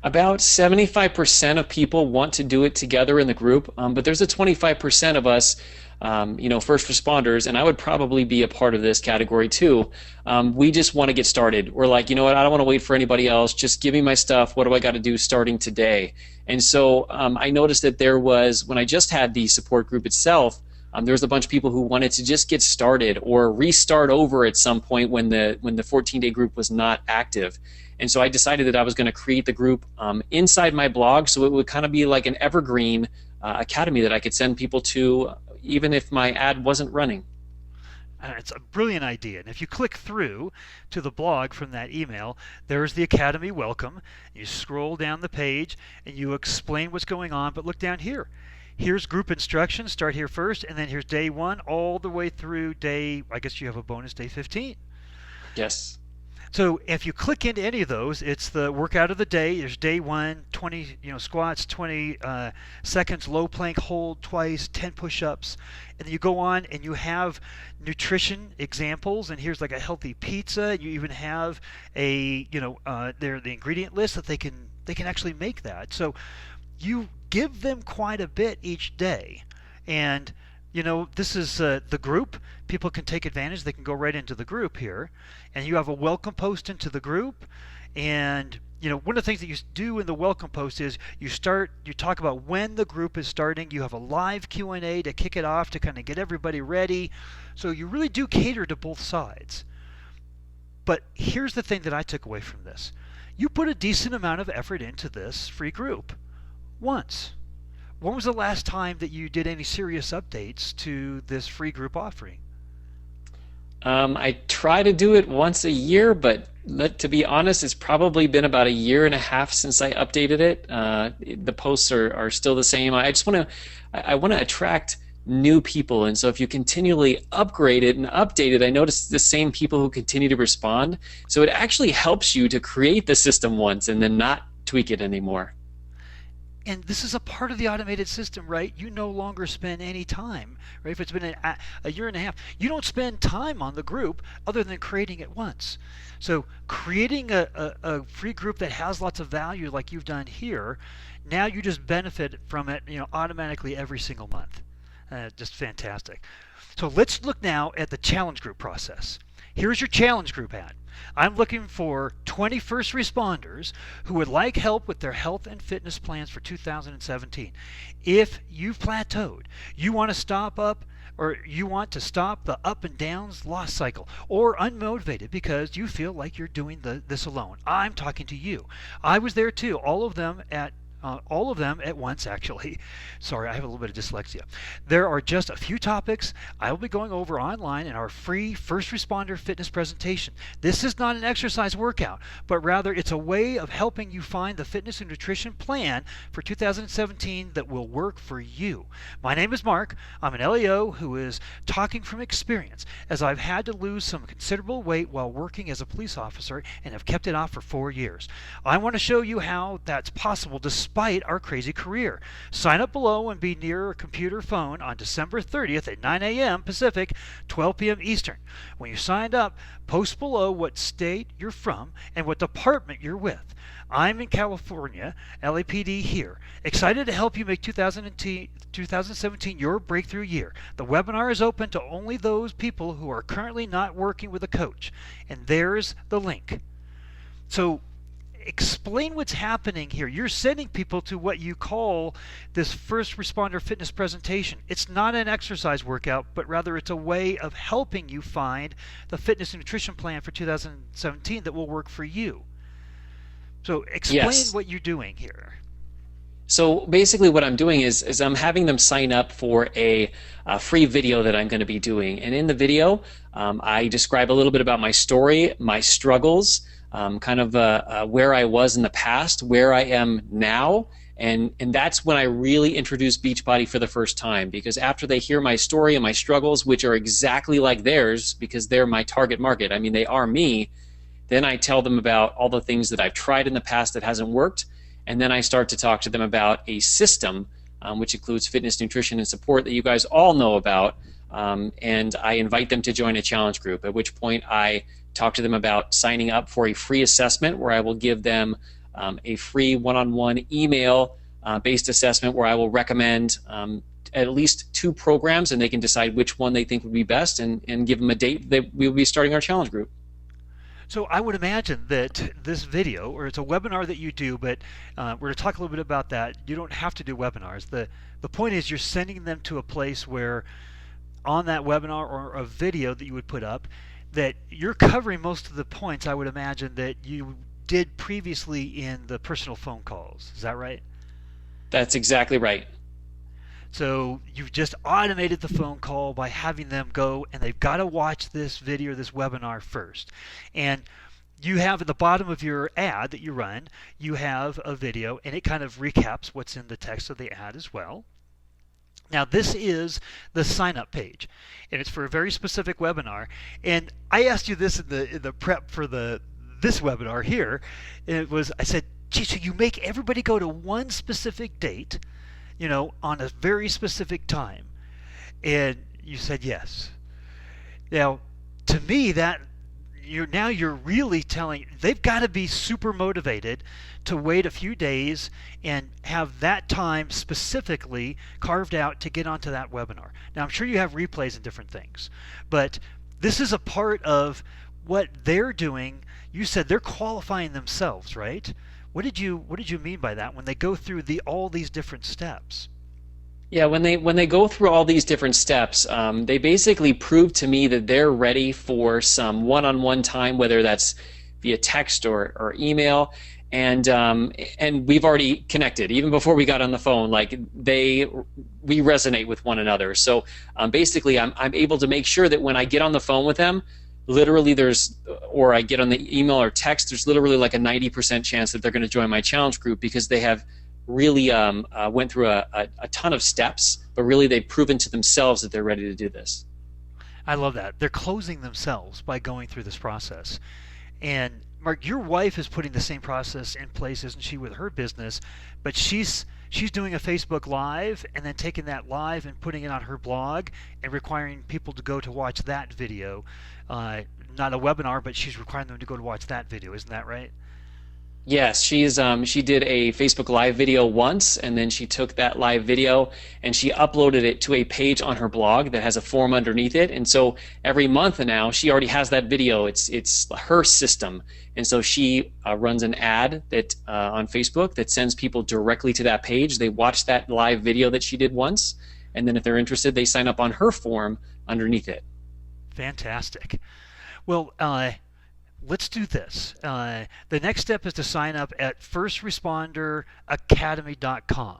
About 75% of people want to do it together in the group, but there's a 25% of us, first responders, and I would probably be a part of this category too. We just want to get started. We're like, you know what, I don't want to wait for anybody else. Just give me my stuff. What do I got to do starting today? And so I noticed that there was, when I just had the support group itself, there was a bunch of people who wanted to just get started or restart over at some point when the 14-day group was not active. And so I decided that I was going to create the group inside my blog, so it would kind of be like an evergreen academy that I could send people to even if my ad wasn't running. It's a brilliant idea. And if you click through to the blog from that email, there's the Academy welcome. You scroll down the page and you explain what's going on, but look down here. Here's group instructions. Start here first, and then here's day 1 all the way through day, I guess you have a bonus, day 15. Yes. So if you click into any of those, it's the workout of the day. There's day 1, 20 squats, 20 seconds, low plank hold twice, 10 push-ups. And then you go on and you have nutrition examples, and here's like a healthy pizza. You even have the ingredient list that they can actually make that. So you give them quite a bit each day. And this is the group. People can take advantage. They can go right into the group here. And you have a welcome post into the group. And, one of the things that you do in the welcome post is you talk about when the group is starting. You have a live Q&A to kick it off to kind of get everybody ready. So you really do cater to both sides. But here's the thing that I took away from this. You put a decent amount of effort into this free group once. When was the last time that you did any serious updates to this free group offering? I try to do it once a year, but To be honest, it's probably been about a year and a half since I updated it. The posts are still the same. I want to attract new people, and so if you continually upgrade it and update it, I notice the same people who continue to respond. So it actually helps you to create the system once and then not tweak it anymore. And this is a part of the automated system, right? You no longer spend any time, right? If it's been a year and a half, you don't spend time on the group other than creating it once. So creating a free group that has lots of value like you've done here, now you just benefit from it, automatically every single month. Just fantastic. So let's look now at the challenge group process. Here's your challenge group ad. I'm looking for 20 first responders who would like help with their health and fitness plans for 2017. If you've plateaued, you want to stop up or you want to stop the up and downs loss cycle, or unmotivated because you feel like you're doing this alone, I'm talking to you. I was there too, all of them at once, actually. Sorry, I have a little bit of dyslexia. There are just a few topics I will be going over online in our free first responder fitness presentation. This is not an exercise workout, but rather it's a way of helping you find the fitness and nutrition plan for 2017 that will work for you. My name is Mark. I'm an LEO who is talking from experience, as I've had to lose some considerable weight while working as a police officer and have kept it off for 4 years. I want to show you how that's possible despite our crazy career. Sign up below and be near a computer phone on December 30th at 9 a.m. Pacific, 12 p.m. Eastern. When you signed up, post below what state you're from and what department you're with. I'm in California, LAPD here. Excited to help you make 2017 your breakthrough year. The webinar is open to only those people who are currently not working with a coach. And there's the link. So explain what's happening here. You're sending people to what you call this first responder fitness presentation. It's not an exercise workout, but rather it's a way of helping you find the fitness and nutrition plan for 2017 that will work for you. So explain Yes. what you're doing here. So basically what I'm doing is I'm having them sign up for a free video that I'm going to be doing. And in the video, I describe a little bit about my story, my struggles, kind of where I was in the past, where I am now. And that's when I really introduce Beachbody for the first time, because after they hear my story and my struggles, which are exactly like theirs because they're my target market, I mean, they are me, then I tell them about all the things that I've tried in the past that hasn't worked. And then I start to talk to them about a system, which includes fitness, nutrition, and support that you guys all know about. And I invite them to join a challenge group, at which point I talk to them about signing up for a free assessment where I will give them a free one-on-one email-based assessment where I will recommend at least 2 programs, and they can decide which one they think would be best, and give them a date that we will be starting our challenge group. So I would imagine that this video, or it's a webinar that you do, but we're going to talk a little bit about that. You don't have to do webinars. The point is you're sending them to a place where on that webinar or a video that you would put up, that you're covering most of the points, I would imagine, that you did previously in the personal phone calls. Is that right? That's exactly right. So you've just automated the phone call by having them go, and they've got to watch this video, this webinar first. And you have at the bottom of your ad that you run, you have a video, and it kind of recaps what's in the text of the ad as well. Now this is the sign-up page, and it's for a very specific webinar. And I asked you this in the prep for this webinar here. And I said, gee, so you make everybody go to one specific date, on a very specific time. And you said yes. Now, to me, that you're really telling they've got to be super motivated to wait a few days and have that time specifically carved out to get onto that webinar. Now, I'm sure you have replays and different things, but this is a part of what they're doing. You said they're qualifying themselves, right? What did you mean by that when they go through all these different steps? Yeah, when they go through all these different steps, they basically prove to me that they're ready for some one-on-one time, whether that's via text or email, and we've already connected even before we got on the phone. Like we resonate with one another. So basically, I'm able to make sure that when I get on the phone with them, literally or I get on the email or text, there's literally like a 90% chance that they're going to join my challenge group because they have really went through a ton of steps, but really they've proven to themselves that they're ready to do this. I love that. They're closing themselves by going through this process. And Mark, your wife is putting the same process in place, isn't she, with her business? But she's doing a Facebook Live and then taking that live and putting it on her blog and requiring people to go to watch that video. Not a webinar, but she's requiring them to go to watch that video. Isn't that right? Yes, she did a Facebook Live video once, and then she took that live video and she uploaded it to a page on her blog that has a form underneath it. And so every month now, she already has that video. It's her system, and so she runs an ad that on Facebook that sends people directly to that page. They watch that live video that she did once, and then if they're interested, they sign up on her form underneath it. Fantastic. Well, let's do this. The next step is to sign up at firstresponderacademy.com.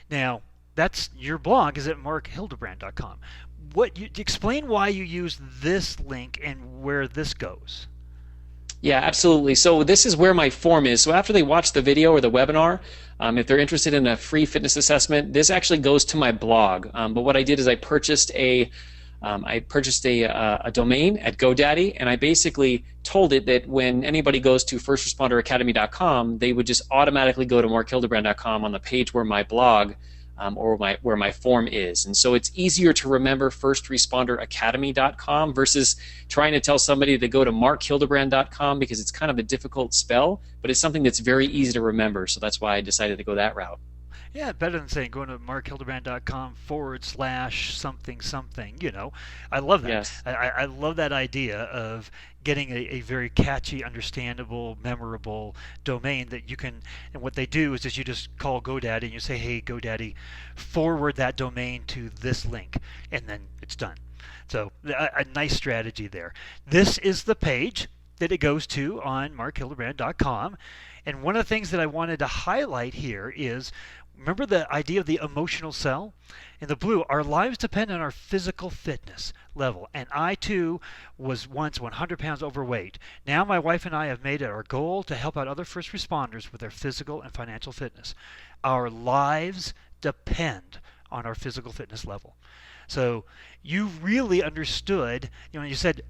Now, that's your blog is at MarcHWebinar1.com. Explain why you use this link and where this goes. Yeah, absolutely. So this is where my form is. So after they watch the video or the webinar, if they're interested in a free fitness assessment, this actually goes to my blog. But what I did is I purchased a domain at GoDaddy, and I basically told it that when anybody goes to firstresponderacademy.com, they would just automatically go to MarcHWebinar1.com on the page where my blog or where my form is. And so it's easier to remember firstresponderacademy.com versus trying to tell somebody to go to MarcHWebinar1.com because it's kind of a difficult spell, but it's something that's very easy to remember. So that's why I decided to go that route. Yeah, better than saying going to marchildebrand.com/something something. I love that. Yes. I love that idea of getting a very catchy, understandable, memorable domain that you can. And what they do is you just call GoDaddy and you say, "Hey, GoDaddy, forward that domain to this link," and then it's done. So a nice strategy there. This is the page that it goes to on marchildebrand.com. And one of the things that I wanted to highlight here is, remember the idea of the emotional cell? In the blue, our lives depend on our physical fitness level. And I, too, was once 100 pounds overweight. Now my wife and I have made it our goal to help out other first responders with their physical and financial fitness. Our lives depend on our physical fitness level. So you really understood, you said,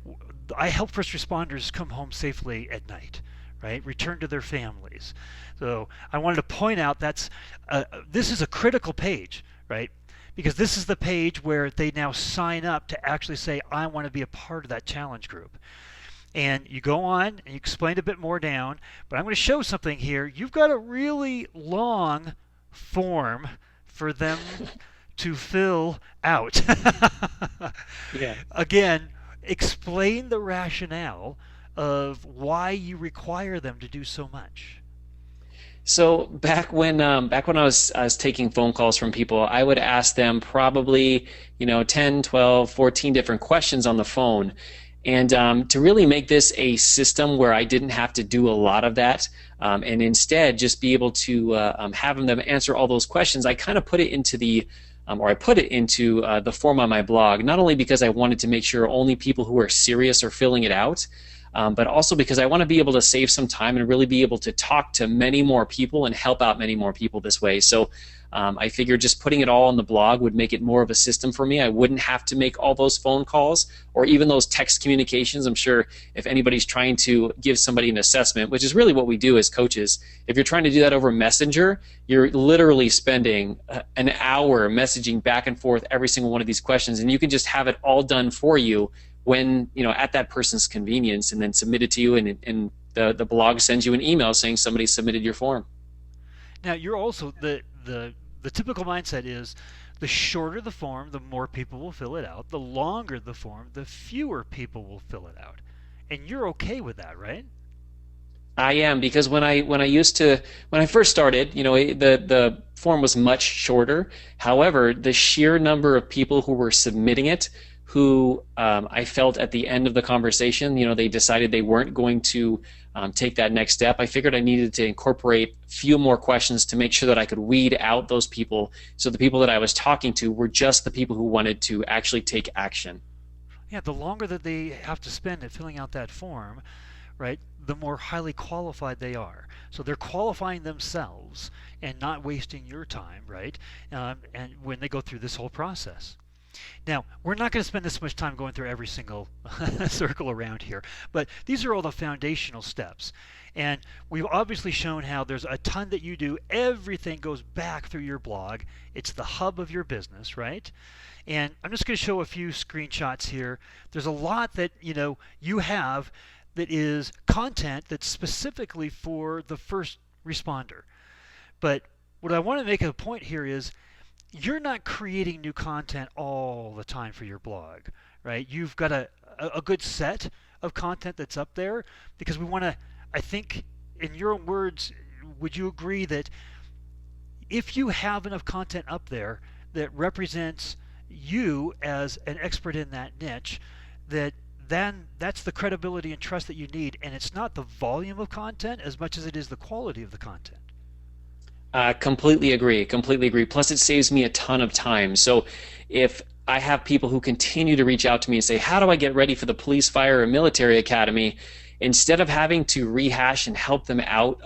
I help first responders come home safely at night. Right, return to their families. So I wanted to point out this is a critical page, right? Because this is the page where they now sign up to actually say, I want to be a part of that challenge group. And you go on and you explain a bit more down, but I'm going to show something here. You've got a really long form for them to fill out. Yeah. Again, explain the rationale of why you require them to do so much. So back when I was taking phone calls from people, I would ask them probably 10, 12, 14 different questions on the phone. And to really make this a system where I didn't have to do a lot of that, and instead just be able to have them answer all those questions, I kind of put it into the form on my blog, not only because I wanted to make sure only people who are serious are filling it out, but also because I want to be able to save some time and really be able to talk to many more people and help out many more people this way. So I figured just putting it all on the blog would make it more of a system for me. I wouldn't have to make all those phone calls or even those text communications. I'm sure if anybody's trying to give somebody an assessment, which is really what we do as coaches, if you're trying to do that over Messenger, you're literally spending an hour messaging back and forth every single one of these questions, and you can just have it all done for you when at that person's convenience, and then submit it to you, and the blog sends you an email saying somebody submitted your form. Now you're also the typical mindset is the shorter the form, the more people will fill it out. The longer the form, the fewer people will fill it out. And you're okay with that, right? I am, because when I first started, the form was much shorter. However, the sheer number of people who were submitting it, who I felt at the end of the conversation, they decided they weren't going to take that next step. I figured I needed to incorporate a few more questions to make sure that I could weed out those people, so the people that I was talking to were just the people who wanted to actually take action. Yeah, the longer that they have to spend at filling out that form, right, the more highly qualified they are. So they're qualifying themselves and not wasting your time, right? And when they go through this whole process. Now, we're not going to spend this much time going through every single circle around here, but these are all the foundational steps. And we've obviously shown how there's a ton that you do. Everything goes back through your blog. It's the hub of your business, right? And I'm just going to show a few screenshots here. There's a lot that you have that is content that's specifically for the first responder. But what I want to make a point here is you're not creating new content all the time for your blog, right? You've got a good set of content that's up there because we want to, I think, in your own words, would you agree that if you have enough content up there that represents you as an expert in that niche, that then that's the credibility and trust that you need, and it's not the volume of content as much as it is the quality of the content. Completely agree. Completely agree. Plus, it saves me a ton of time. So if I have people who continue to reach out to me and say, how do I get ready for the police, fire, or military academy? Instead of having to rehash and help them out,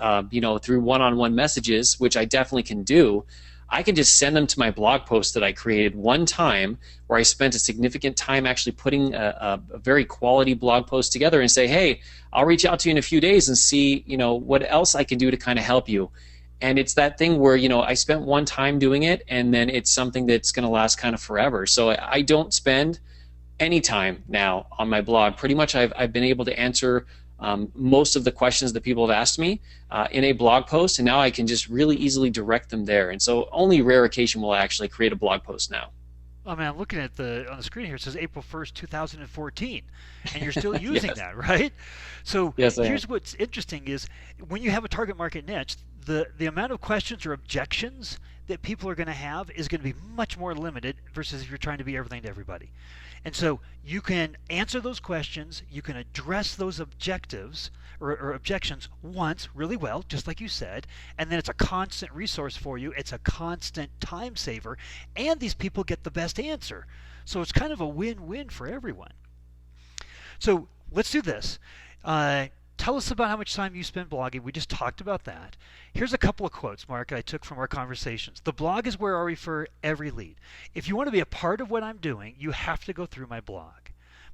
through one-on-one messages, which I definitely can do, I can just send them to my blog post that I created one time where I spent a significant time actually putting a very quality blog post together and say, hey, I'll reach out to you in a few days and see, what else I can do to kind of help you. And it's that thing where, I spent one time doing it and then it's something that's going to last kind of forever. So I don't spend any time now on my blog. Pretty much I've been able to answer most of the questions that people have asked me in a blog post, and now I can just really easily direct them there. And so only rare occasion will I actually create a blog post now. Oh man, I'm looking at on the screen here, it says April 1st, 2014, and you're still using Yes. that, right? So Yes, I am. here's what's interesting is when you have a target market niche, the amount of questions or objections that people are going to have is going to be much more limited versus if you're trying to be everything to everybody. And so you can answer those questions, you can address those objectives or objections once really well, just like you said, and then it's a constant resource for you. It's a constant time saver, and these people get the best answer. So it's kind of a win-win for everyone. So let's do this. Tell us about how much time you spend blogging. We just talked about that. Here's a couple of quotes, Mark, I took from our conversations. The blog is where I refer every lead. If you want to be a part of what I'm doing, you have to go through my blog.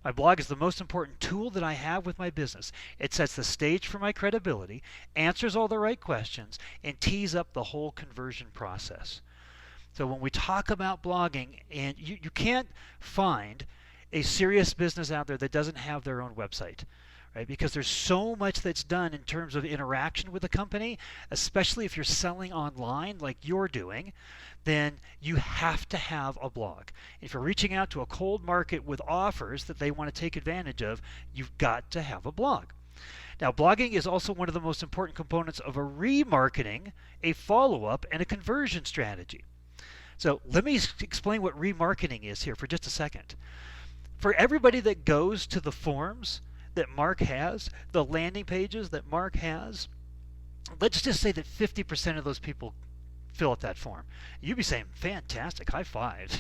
My blog is the most important tool that I have with my business. It sets the stage for my credibility, answers all the right questions, and tees up the whole conversion process. So when we talk about blogging, and you can't find a serious business out there that doesn't have their own website. Right? Because there's so much that's done in terms of interaction with the company, especially if you're selling online like you're doing, then you have to have a blog. If you're reaching out to a cold market with offers that they want to take advantage of, you've got to have a blog. Now, blogging is also one of the most important components of a remarketing, a follow-up, and a conversion strategy. So let me explain what remarketing is here for just a second. For everybody that goes to the forms that Mark has, the landing pages that Mark has, let's just say that 50% of those people fill out that form. You'd be saying, fantastic, high fives,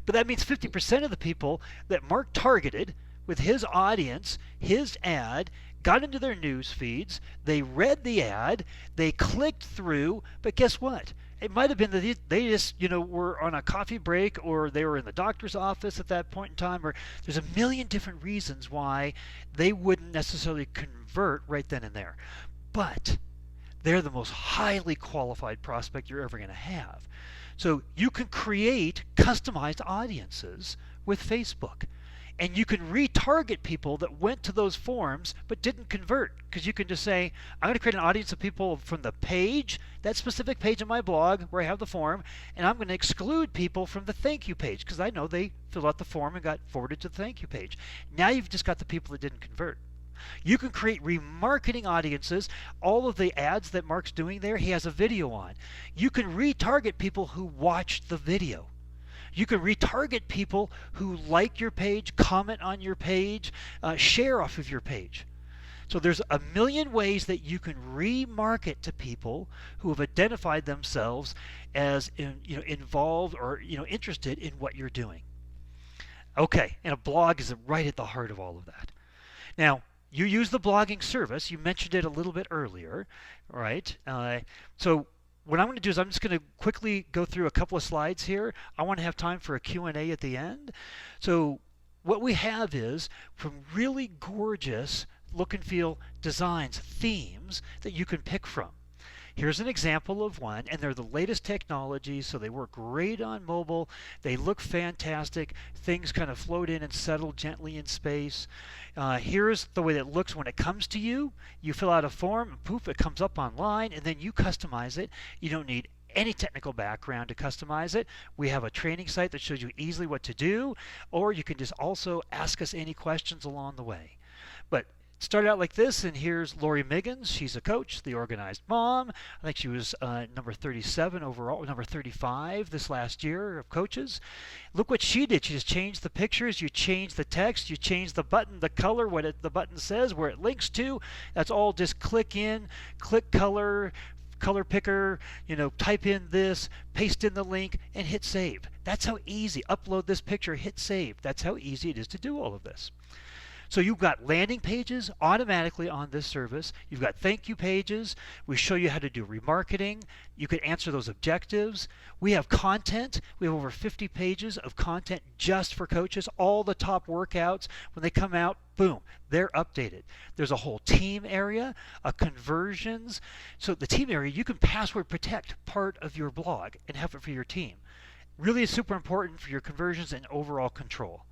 But that means 50% of the people that Mark targeted with his audience, his ad, got into their news feeds, they read the ad, they clicked through, but guess what? It might have been that they just, were on a coffee break, or they were in the doctor's office at that point in time, or there's a million different reasons why they wouldn't necessarily convert right then and there. But they're the most highly qualified prospect you're ever going to have. So you can create customized audiences with Facebook. And you can retarget people that went to those forums but didn't convert, because you can just say, I'm going to create an audience of people from the page, that specific page on my blog where I have the form, and I'm going to exclude people from the thank you page because I know they filled out the form and got forwarded to the thank you page. Now you've just got the people that didn't convert. You can create remarketing audiences. All of the ads that Mark's doing there, he has a video on. You can retarget people who watched the video. You can retarget people who like your page, comment on your page, share off of your page. So there's a million ways that you can remarket to people who have identified themselves as involved or interested in what you're doing. Okay, and a blog is right at the heart of all of that. Now, you use the blogging service. You mentioned it a little bit earlier, right? So what I'm going to do is I'm just going to quickly go through a couple of slides here. I want to have time for a Q&A at the end. So what we have is from really gorgeous look and feel designs, themes that you can pick from. Here's an example of one, and they're the latest technology, so they work great on mobile. They look fantastic. Things kind of float in and settle gently in space. Here's the way that it looks when it comes to you. You fill out a form, and poof, it comes up online, and then you customize it. You don't need any technical background to customize it. We have a training site that shows you easily what to do, or you can just also ask us any questions along the way. But started out like this, and here's Lori Miggins. She's a coach, the organized mom. I think she was number 37 overall, number 35 this last year of coaches. Look what she did. She just changed the pictures, you change the text, you change the button, the color, the button says, where it links to. That's all just click in, click color picker, type in this, paste in the link, and hit save. That's how easy. Upload this picture, hit save. That's how easy it is to do all of this. So you've got landing pages automatically on this service. You've got thank you pages. We show you how to do remarketing. You can answer those objectives. We have content. We have over 50 pages of content just for coaches. All the top workouts, when they come out, boom, they're updated. There's a whole team area, conversions. So the team area, you can password protect part of your blog and have it for your team. Really is super important for your conversions and overall control.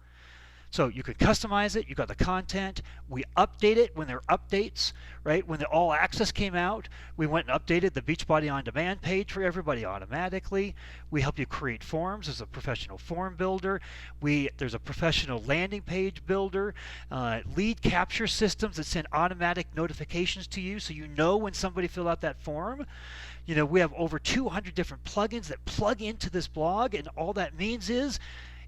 So you can customize it. You got the content. We update it when there are updates, right? When the All Access came out, we went and updated the Beachbody On Demand page for everybody automatically. We help you create forms as a professional form builder. There's a professional landing page builder, lead capture systems that send automatic notifications to you so you know when somebody filled out that form. We have over 200 different plugins that plug into this blog, and all that means is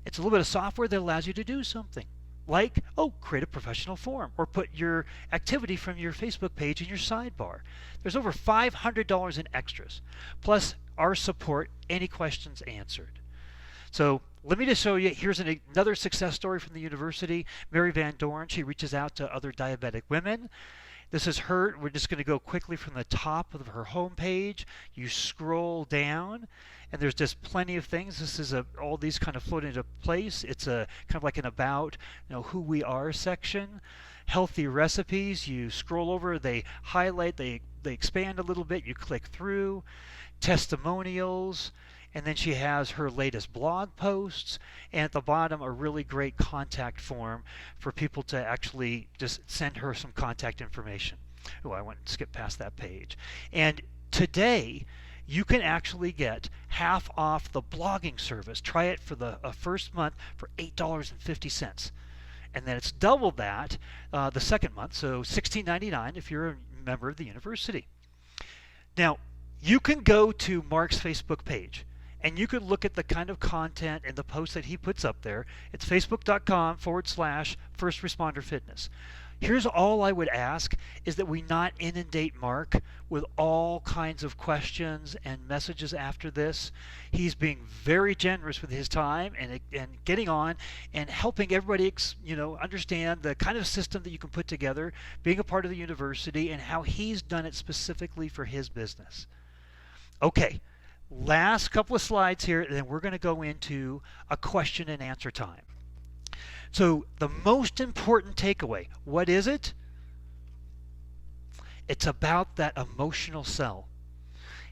it's a little bit of software that allows you to do something like, create a professional form or put your activity from your Facebook page in your sidebar. There's over $500 in extras, plus our support, any questions answered. So let me just show you, here's another success story from the university. Mary Van Dorn, she reaches out to other diabetic women. This is her. We're just going to go quickly from the top of her home page. You scroll down, and there's just plenty of things. This is all these kind of float into place. It's a kind of like an about, who we are section. Healthy recipes. You scroll over. They highlight. They expand a little bit. You click through. Testimonials. And then she has her latest blog posts, and at the bottom a really great contact form for people to actually just send her some contact information. I went and skipped past that page. And today you can actually get half off the blogging service. Try it for the first month for $8.50. And then it's double that the second month, so $16.99 if you're a member of the university. Now, you can go to Mark's Facebook page, and you could look at the kind of content and the posts that he puts up there. It's facebook.com/First Responder Fitness. Here's all I would ask is that we not inundate Mark with all kinds of questions and messages after this. He's being very generous with his time and getting on and helping everybody understand the kind of system that you can put together, being a part of the university, and how he's done it specifically for his business. Okay. Last couple of slides here, and then we're going to go into a question and answer time. So the most important takeaway, what is it? It's about that emotional sell.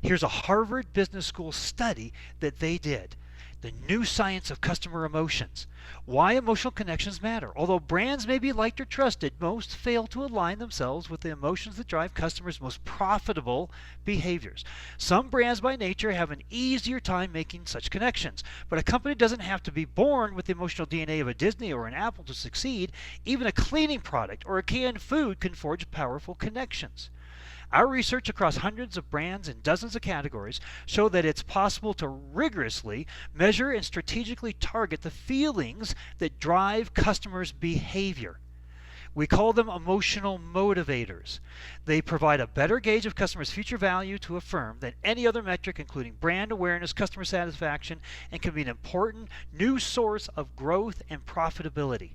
Here's a Harvard Business School study that they did. The new science of customer emotions. Why emotional connections matter. Although brands may be liked or trusted, most fail to align themselves with the emotions that drive customers' most profitable behaviors. Some brands by nature have an easier time making such connections, but a company doesn't have to be born with the emotional DNA of a Disney or an Apple to succeed. Even a cleaning product or a canned food can forge powerful connections. Our research across hundreds of brands in dozens of categories show that it's possible to rigorously measure and strategically target the feelings that drive customers' behavior. We call them emotional motivators. They provide a better gauge of customers' future value to a firm than any other metric, including brand awareness, customer satisfaction, and can be an important new source of growth and profitability.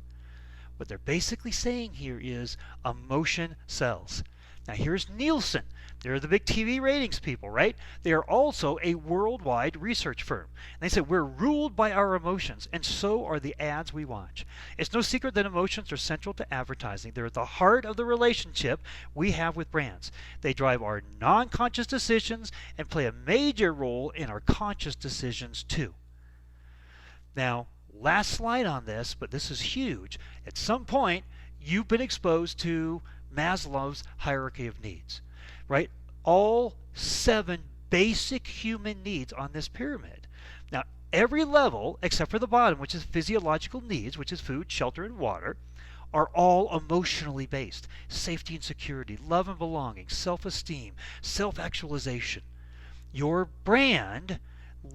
What they're basically saying here is emotion sells. Now here's Nielsen. They're the big TV ratings people, right? They are also a worldwide research firm. And they say we're ruled by our emotions, and so are the ads we watch. It's no secret that emotions are central to advertising. They're at the heart of the relationship we have with brands. They drive our non-conscious decisions and play a major role in our conscious decisions too. Now, last slide on this, but this is huge. At some point, you've been exposed to Maslow's hierarchy of needs, right? All 7 basic human needs on this pyramid. Now, every level, except for the bottom, which is physiological needs, which is food, shelter, and water, are all emotionally based. Safety and security, love and belonging, self-esteem, self-actualization. Your brand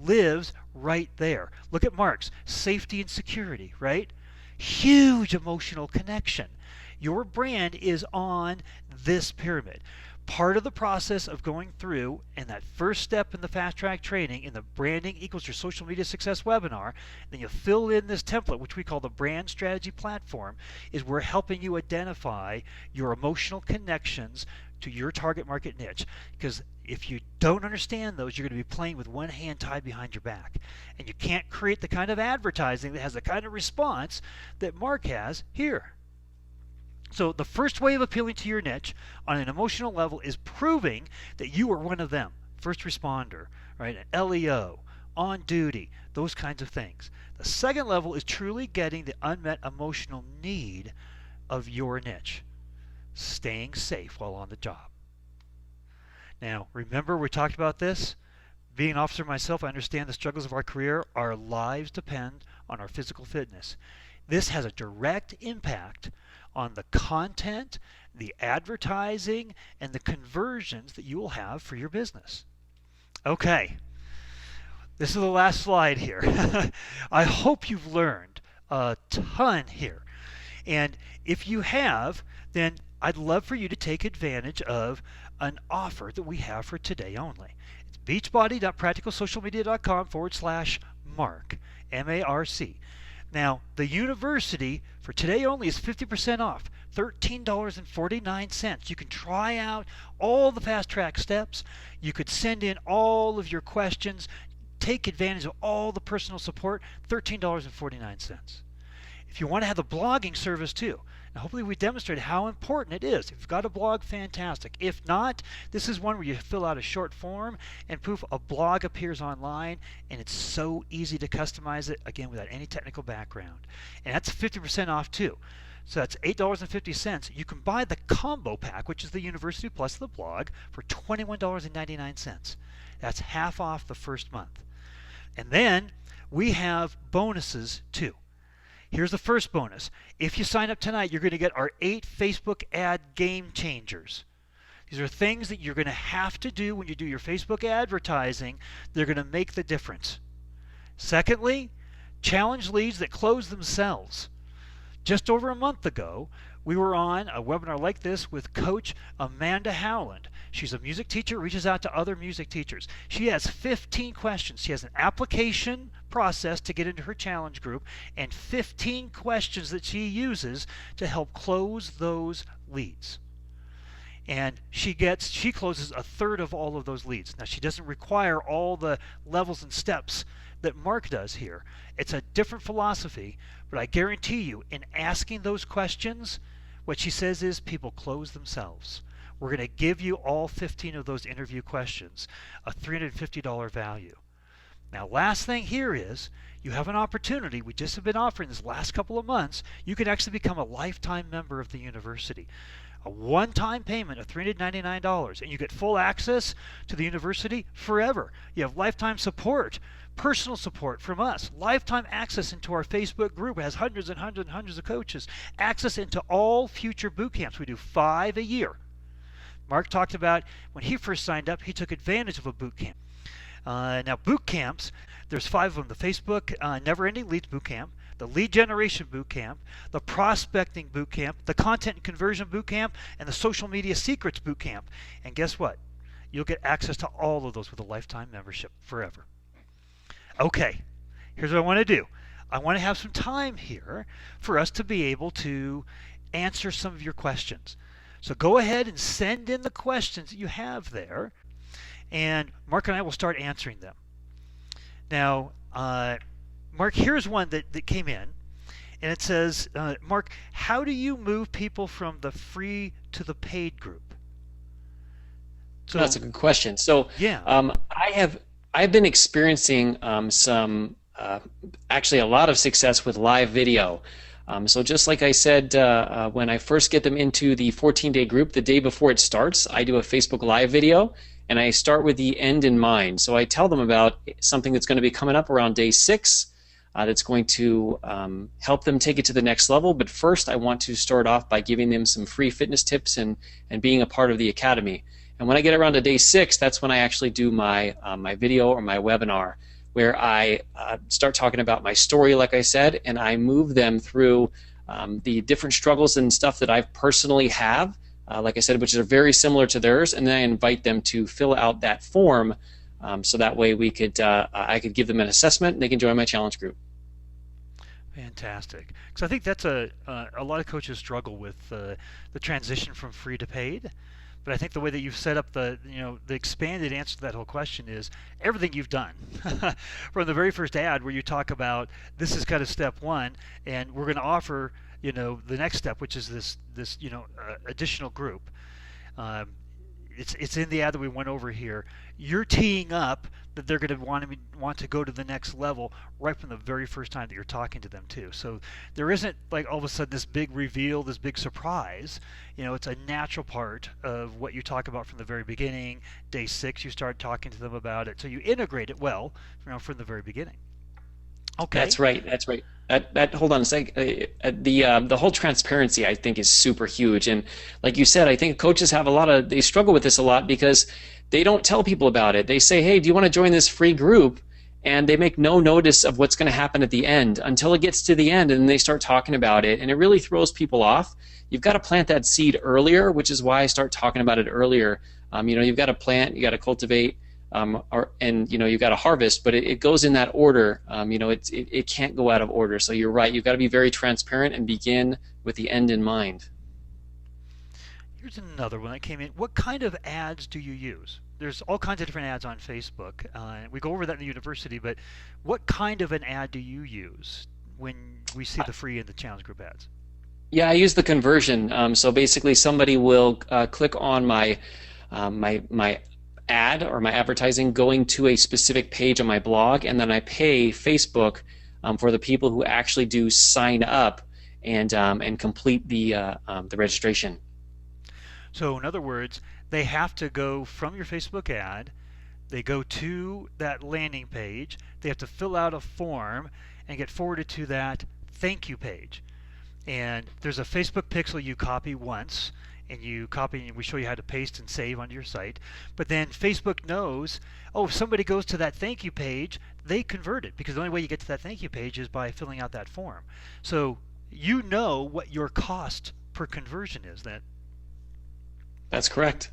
lives right there. Look at Mark's safety and security, right? Huge emotional connection. Your brand is on this pyramid. Part of the process of going through and that first step in the fast track training in the branding equals your social media success webinar, then you fill in this template, which we call the brand strategy platform, is we're helping you identify your emotional connections to your target market niche. Because if you don't understand those, you're going to be playing with one hand tied behind your back. And you can't create the kind of advertising that has the kind of response that Mark has here. So the first way of appealing to your niche on an emotional level is proving that you are one of them. First responder, right? An LEO, on duty, those kinds of things. The second level is truly getting the unmet emotional need of your niche. Staying safe while on the job. Now, remember we talked about this? Being an officer myself, I understand the struggles of our career. Our lives depend on our physical fitness. This has a direct impact on the content, the advertising, and the conversions that you will have for your business. Okay, this is the last slide here. I hope you've learned a ton here. And if you have, then I'd love for you to take advantage of an offer that we have for today only. It's beachbody.practicalsocialmedia.com/Mark, M-A-R-C. Now, the university for today only is 50% off, $13.49. You can try out all the fast track steps. You could send in all of your questions, take advantage of all the personal support, $13.49. If you want to have the blogging service too, and hopefully we demonstrated how important it is. If you've got a blog, fantastic. If not, this is one where you fill out a short form and poof, a blog appears online, and it's so easy to customize it, again, without any technical background. And that's 50% off too. So that's $8.50. You can buy the combo pack, which is the university plus the blog, for $21.99. That's half off the first month. And then we have bonuses too. Here's the first bonus. If you sign up tonight, you're going to get our 8 Facebook ad game changers. These are things that you're going to have to do when you do your Facebook advertising. They're going to make the difference. Secondly, challenge leads that close themselves. Just over a month ago, we were on a webinar like this with Coach Amanda Howland. She's a music teacher, reaches out to other music teachers. She has 15 questions. She has an application process to get into her challenge group and 15 questions that she uses to help close those leads. And she closes a third of all of those leads. Now, she doesn't require all the levels and steps that Mark does here. It's a different philosophy, but I guarantee you, in asking those questions, what she says is people close themselves. We're going to give you all 15 of those interview questions, a $350 value. Now, last thing here is you have an opportunity. We just have been offering this last couple of months. You can actually become a lifetime member of the university. A one-time payment of $399, and you get full access to the university forever. You have lifetime support, personal support from us, lifetime access into our Facebook group. It has hundreds and hundreds and hundreds of coaches, access into all future boot camps. We do 5 a year. Mark talked about when he first signed up, he took advantage of a boot camp. Now, boot camps, there's 5 of them. The Facebook Never Ending Leads Boot Camp, the lead generation bootcamp, the prospecting bootcamp, the content and conversion bootcamp, and the social media secrets bootcamp. And guess what? You'll get access to all of those with a lifetime membership forever. Okay, here's what I want to do. I want to have some time here for us to be able to answer some of your questions. So go ahead and send in the questions that you have there, and Mark and I will start answering them. Now, Mark, here's one that came in, and it says, Mark, how do you move people from the free to the paid group? So that's a good question. So yeah, I've been experiencing actually a lot of success with live video. So just like I said, when I first get them into the 14-day group, the day before it starts, I do a Facebook Live video, and I start with the end in mind. So I tell them about something that's going to be coming up around day 6 that's going to help them take it to the next level. But first, I want to start off by giving them some free fitness tips and being a part of the academy. And when I get around to day 6, that's when I actually do my video or my webinar, where I start talking about my story, like I said, and I move them through the different struggles and stuff that I personally have, like I said, which are very similar to theirs, and then I invite them to fill out that form, so that way I could give them an assessment and they can join my challenge group. Fantastic. Because I think that's a lot of coaches struggle with the transition from free to paid. But I think the way that you've set up the expanded answer to that whole question is everything you've done from the very first ad where you talk about this is kind of step 1, and we're going to offer the next step, which is this additional group. It's in the ad that we went over here. You're teeing up that they're going to want to go to the next level right from the very first time that you're talking to them too. So there isn't like all of a sudden this big reveal, this big surprise. It's a natural part of what you talk about from the very beginning. Day 6, you start talking to them about it. So you integrate it well, from the very beginning. Okay. That's right. That's right. That hold on a sec. The whole transparency, I think, is super huge. And like you said, I think coaches they struggle with this a lot because they don't tell people about it. They say, hey, do you want to join this free group? And they make no notice of what's going to happen at the end until it gets to the end, and then they start talking about it, and it really throws people off. You've got to plant that seed earlier, which is why I start talking about it earlier. You've got to plant, you got to cultivate, and you've got to harvest, but it goes in that order. It can't go out of order. So you're right. You've got to be very transparent and begin with the end in mind. Here's another one that came in. What kind of ads do you use? There's all kinds of different ads on Facebook. We go over that in the university, but what kind of an ad do you use when we see the free and the challenge group ads? Yeah, I use the conversion. So basically, somebody will click on my ad or my advertising going to a specific page on my blog, and then I pay Facebook for the people who actually do sign up and complete the registration. So in other words, they have to go from your Facebook ad, they go to that landing page, they have to fill out a form and get forwarded to that thank you page. And there's a Facebook pixel you copy once, and you copy and we show you how to paste and save onto your site. But then Facebook knows, if somebody goes to that thank you page, they convert it, because the only way you get to that thank you page is by filling out that form. So you know what your cost per conversion is. That's correct.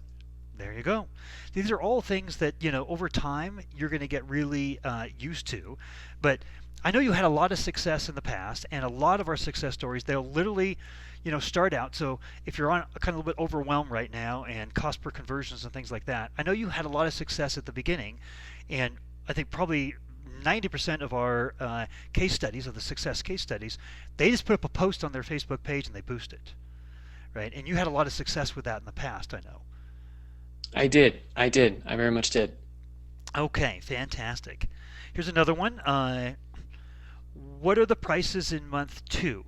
There you go. These are all things that over time you're going to get really used to. But I know you had a lot of success in the past, and a lot of our success stories, they'll literally start out. So if you're on kind of a little bit overwhelmed right now and cost per conversions and things like that, I know you had a lot of success at the beginning, and I think probably 90% of our case studies, of the success case studies, they just put up a post on their Facebook page and they boost it, right? And you had a lot of success with that in the past, I know. I did. I very much did. Okay, fantastic. Here's another one. What are the prices in month 2?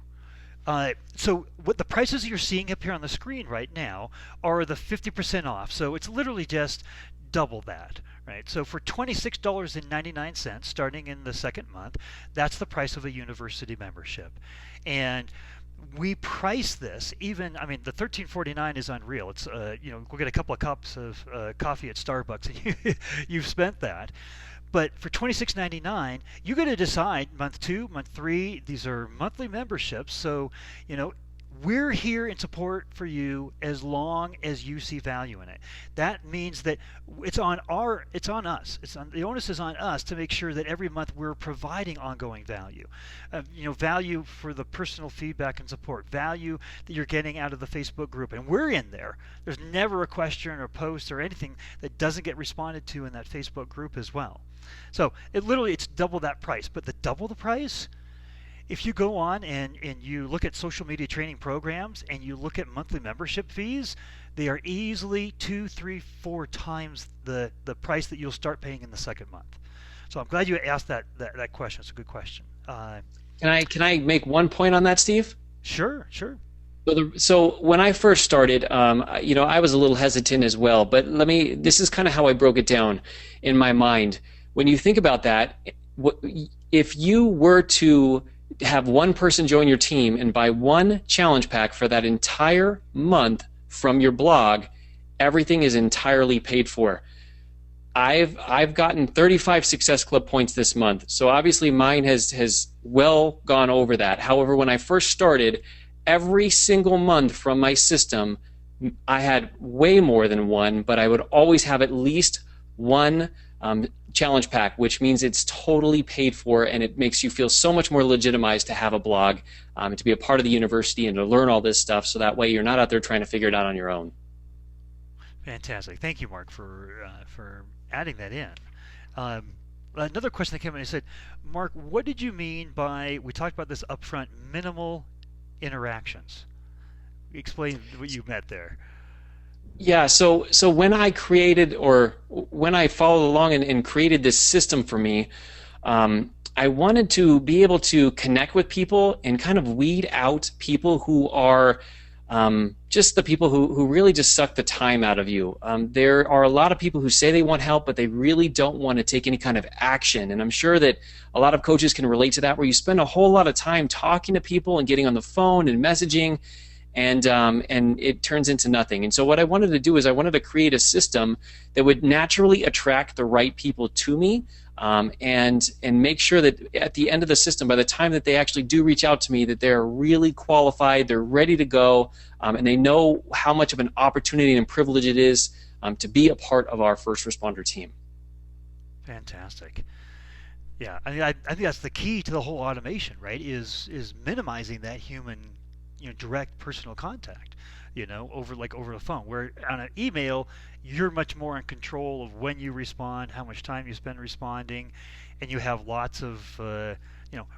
So what the prices you're seeing up here on the screen right now are the 50% off. So it's literally just double that, right? So for $26.99 starting in the second month, that's the price of a university membership. And we price this the $13.49 is unreal. It's go get a couple of cups of coffee at Starbucks and you've spent that. But for $26.99, you got to decide month 2, month 3. These are monthly memberships, so you know we're here in support for you as long as you see value in it. That means that it's on us. The onus is on us to make sure that every month we're providing ongoing value. Value for the personal feedback and support, value that you're getting out of the Facebook group, and we're in there. There's never a question or post or anything that doesn't get responded to in that Facebook group as well. So it's double that price, but the double the price, if you go on and you look at social media training programs and you look at monthly membership fees, they are easily 2, 3, 4 times the price that you'll start paying in the second month. So I'm glad you asked that question. It's a good question. Can I make one point on that, Steve? Sure. So when I first started, I was a little hesitant as well, but this is kind of how I broke it down in my mind. When you think about that, if you were to have one person join your team and buy one challenge pack for that entire month from your blog, everything is entirely paid for. I've gotten 35 Success Club points this month, so obviously mine has well gone over that. However, when I first started, every single month from my system, I had way more than one, but I would always have at least one challenge pack, which means it's totally paid for, and it makes you feel so much more legitimized to have a blog, to be a part of the university and to learn all this stuff, so that way you're not out there trying to figure it out on your own. Fantastic. Thank you, Mark, for adding that in. Another question that came in, he said, Mark, what did you mean by, we talked about this upfront, minimal interactions? Explain what you meant there. Yeah, so when I followed along and created this system for me, I wanted to be able to connect with people and kind of weed out people who are just the people who really just suck the time out of you. There are a lot of people who say they want help, but they really don't want to take any kind of action. And I'm sure that a lot of coaches can relate to that, where you spend a whole lot of time talking to people and getting on the phone and messaging, and it turns into nothing. And so what I wanted to do is I wanted to create a system that would naturally attract the right people to me, and make sure that at the end of the system, by the time that they actually do reach out to me, that they're really qualified, they're ready to go, and they know how much of an opportunity and privilege it is to be a part of our first responder team. Fantastic. Yeah, I think that's the key to the whole automation, right? Is minimizing that human, direct personal contact, over the phone. Where on an email, you're much more in control of when you respond, how much time you spend responding, and you have lots of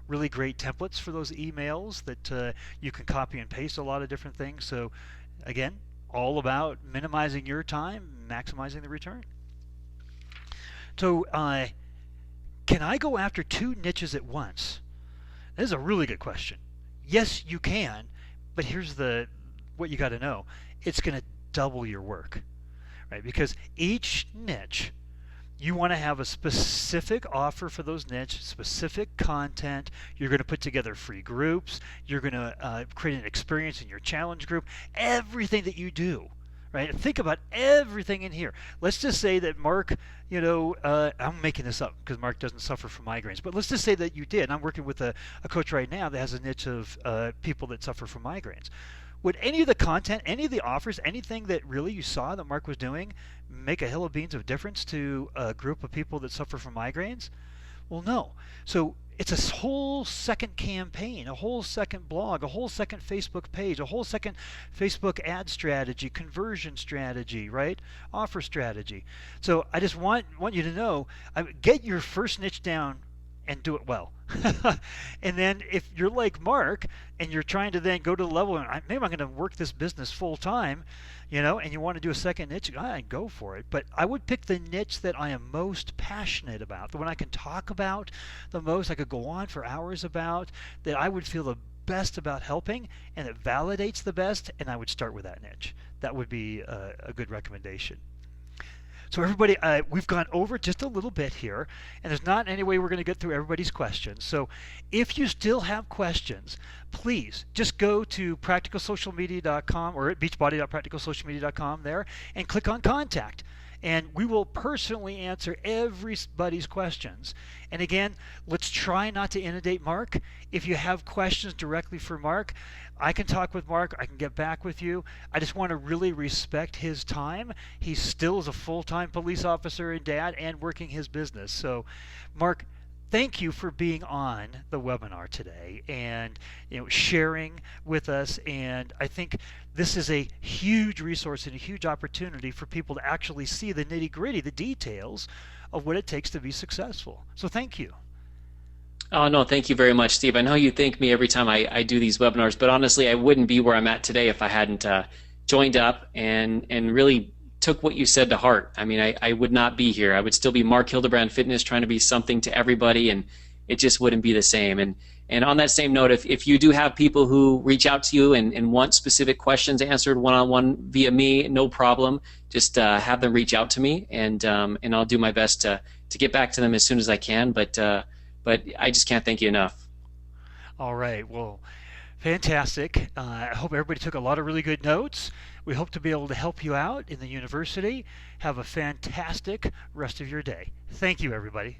really great templates for those emails that you can copy and paste a lot of different things. So again, all about minimizing your time, maximizing the return. So can I go after 2 niches at once? This is a really good question. Yes, you can, but here's what you got to know. It's going to double your work, right? Because each niche, you want to have a specific offer for those niche, specific content. You're going to put together free groups. You're going to create an experience in your challenge group. Everything that you do, right? Think about everything in here. Let's just say that Mark, I'm making this up because Mark doesn't suffer from migraines, but let's just say that you did. I'm working with a coach right now that has a niche of people that suffer from migraines. Would any of the content, any of the offers, anything that really you saw that Mark was doing make a hill of beans of difference to a group of people that suffer from migraines? Well, no. So it's a whole second campaign, a whole second blog, a whole second Facebook page, a whole second Facebook ad strategy, conversion strategy, right? Offer strategy. So I just want you to know, get your first niche down and do it well. And then if you're like Mark and you're trying to then go to the level and maybe I'm going to work this business full time, and you want to do a second niche, go for it. But I would pick the niche that I am most passionate about, the one I can talk about the most, I could go on for hours about, that I would feel the best about helping and it validates the best, and I would start with that niche. That would be a good recommendation. So everybody, we've gone over just a little bit here, and there's not any way we're going to get through everybody's questions. So if you still have questions, please just go to practicalsocialmedia.com or at beachbody.practicalsocialmedia.com there and click on contact. and we will personally answer everybody's questions. And again, let's try not to inundate Mark. If you have questions directly for Mark, I can talk with Mark. I can get back with you. I just want to really respect his time. He still is a full-time police officer and dad and working his business. So, Mark, thank you for being on the webinar today and sharing with us. And I think this is a huge resource and a huge opportunity for people to actually see the nitty-gritty, the details of what it takes to be successful. So thank you. Oh, no, thank you very much, Steve. I know you thank me every time I do these webinars, but honestly, I wouldn't be where I'm at today if I hadn't joined up and really took what you said to heart. I mean, I would not be here. I would still be Mark Hildebrand Fitness, trying to be something to everybody, and it just wouldn't be the same. And on that same note, if you do have people who reach out to you and want specific questions answered one-on-one via me, no problem. Just have them reach out to me, and I'll do my best to get back to them as soon as I can. But I just can't thank you enough. All right. Well, fantastic. I hope everybody took a lot of really good notes. We hope to be able to help you out in the university. Have a fantastic rest of your day. Thank you, everybody.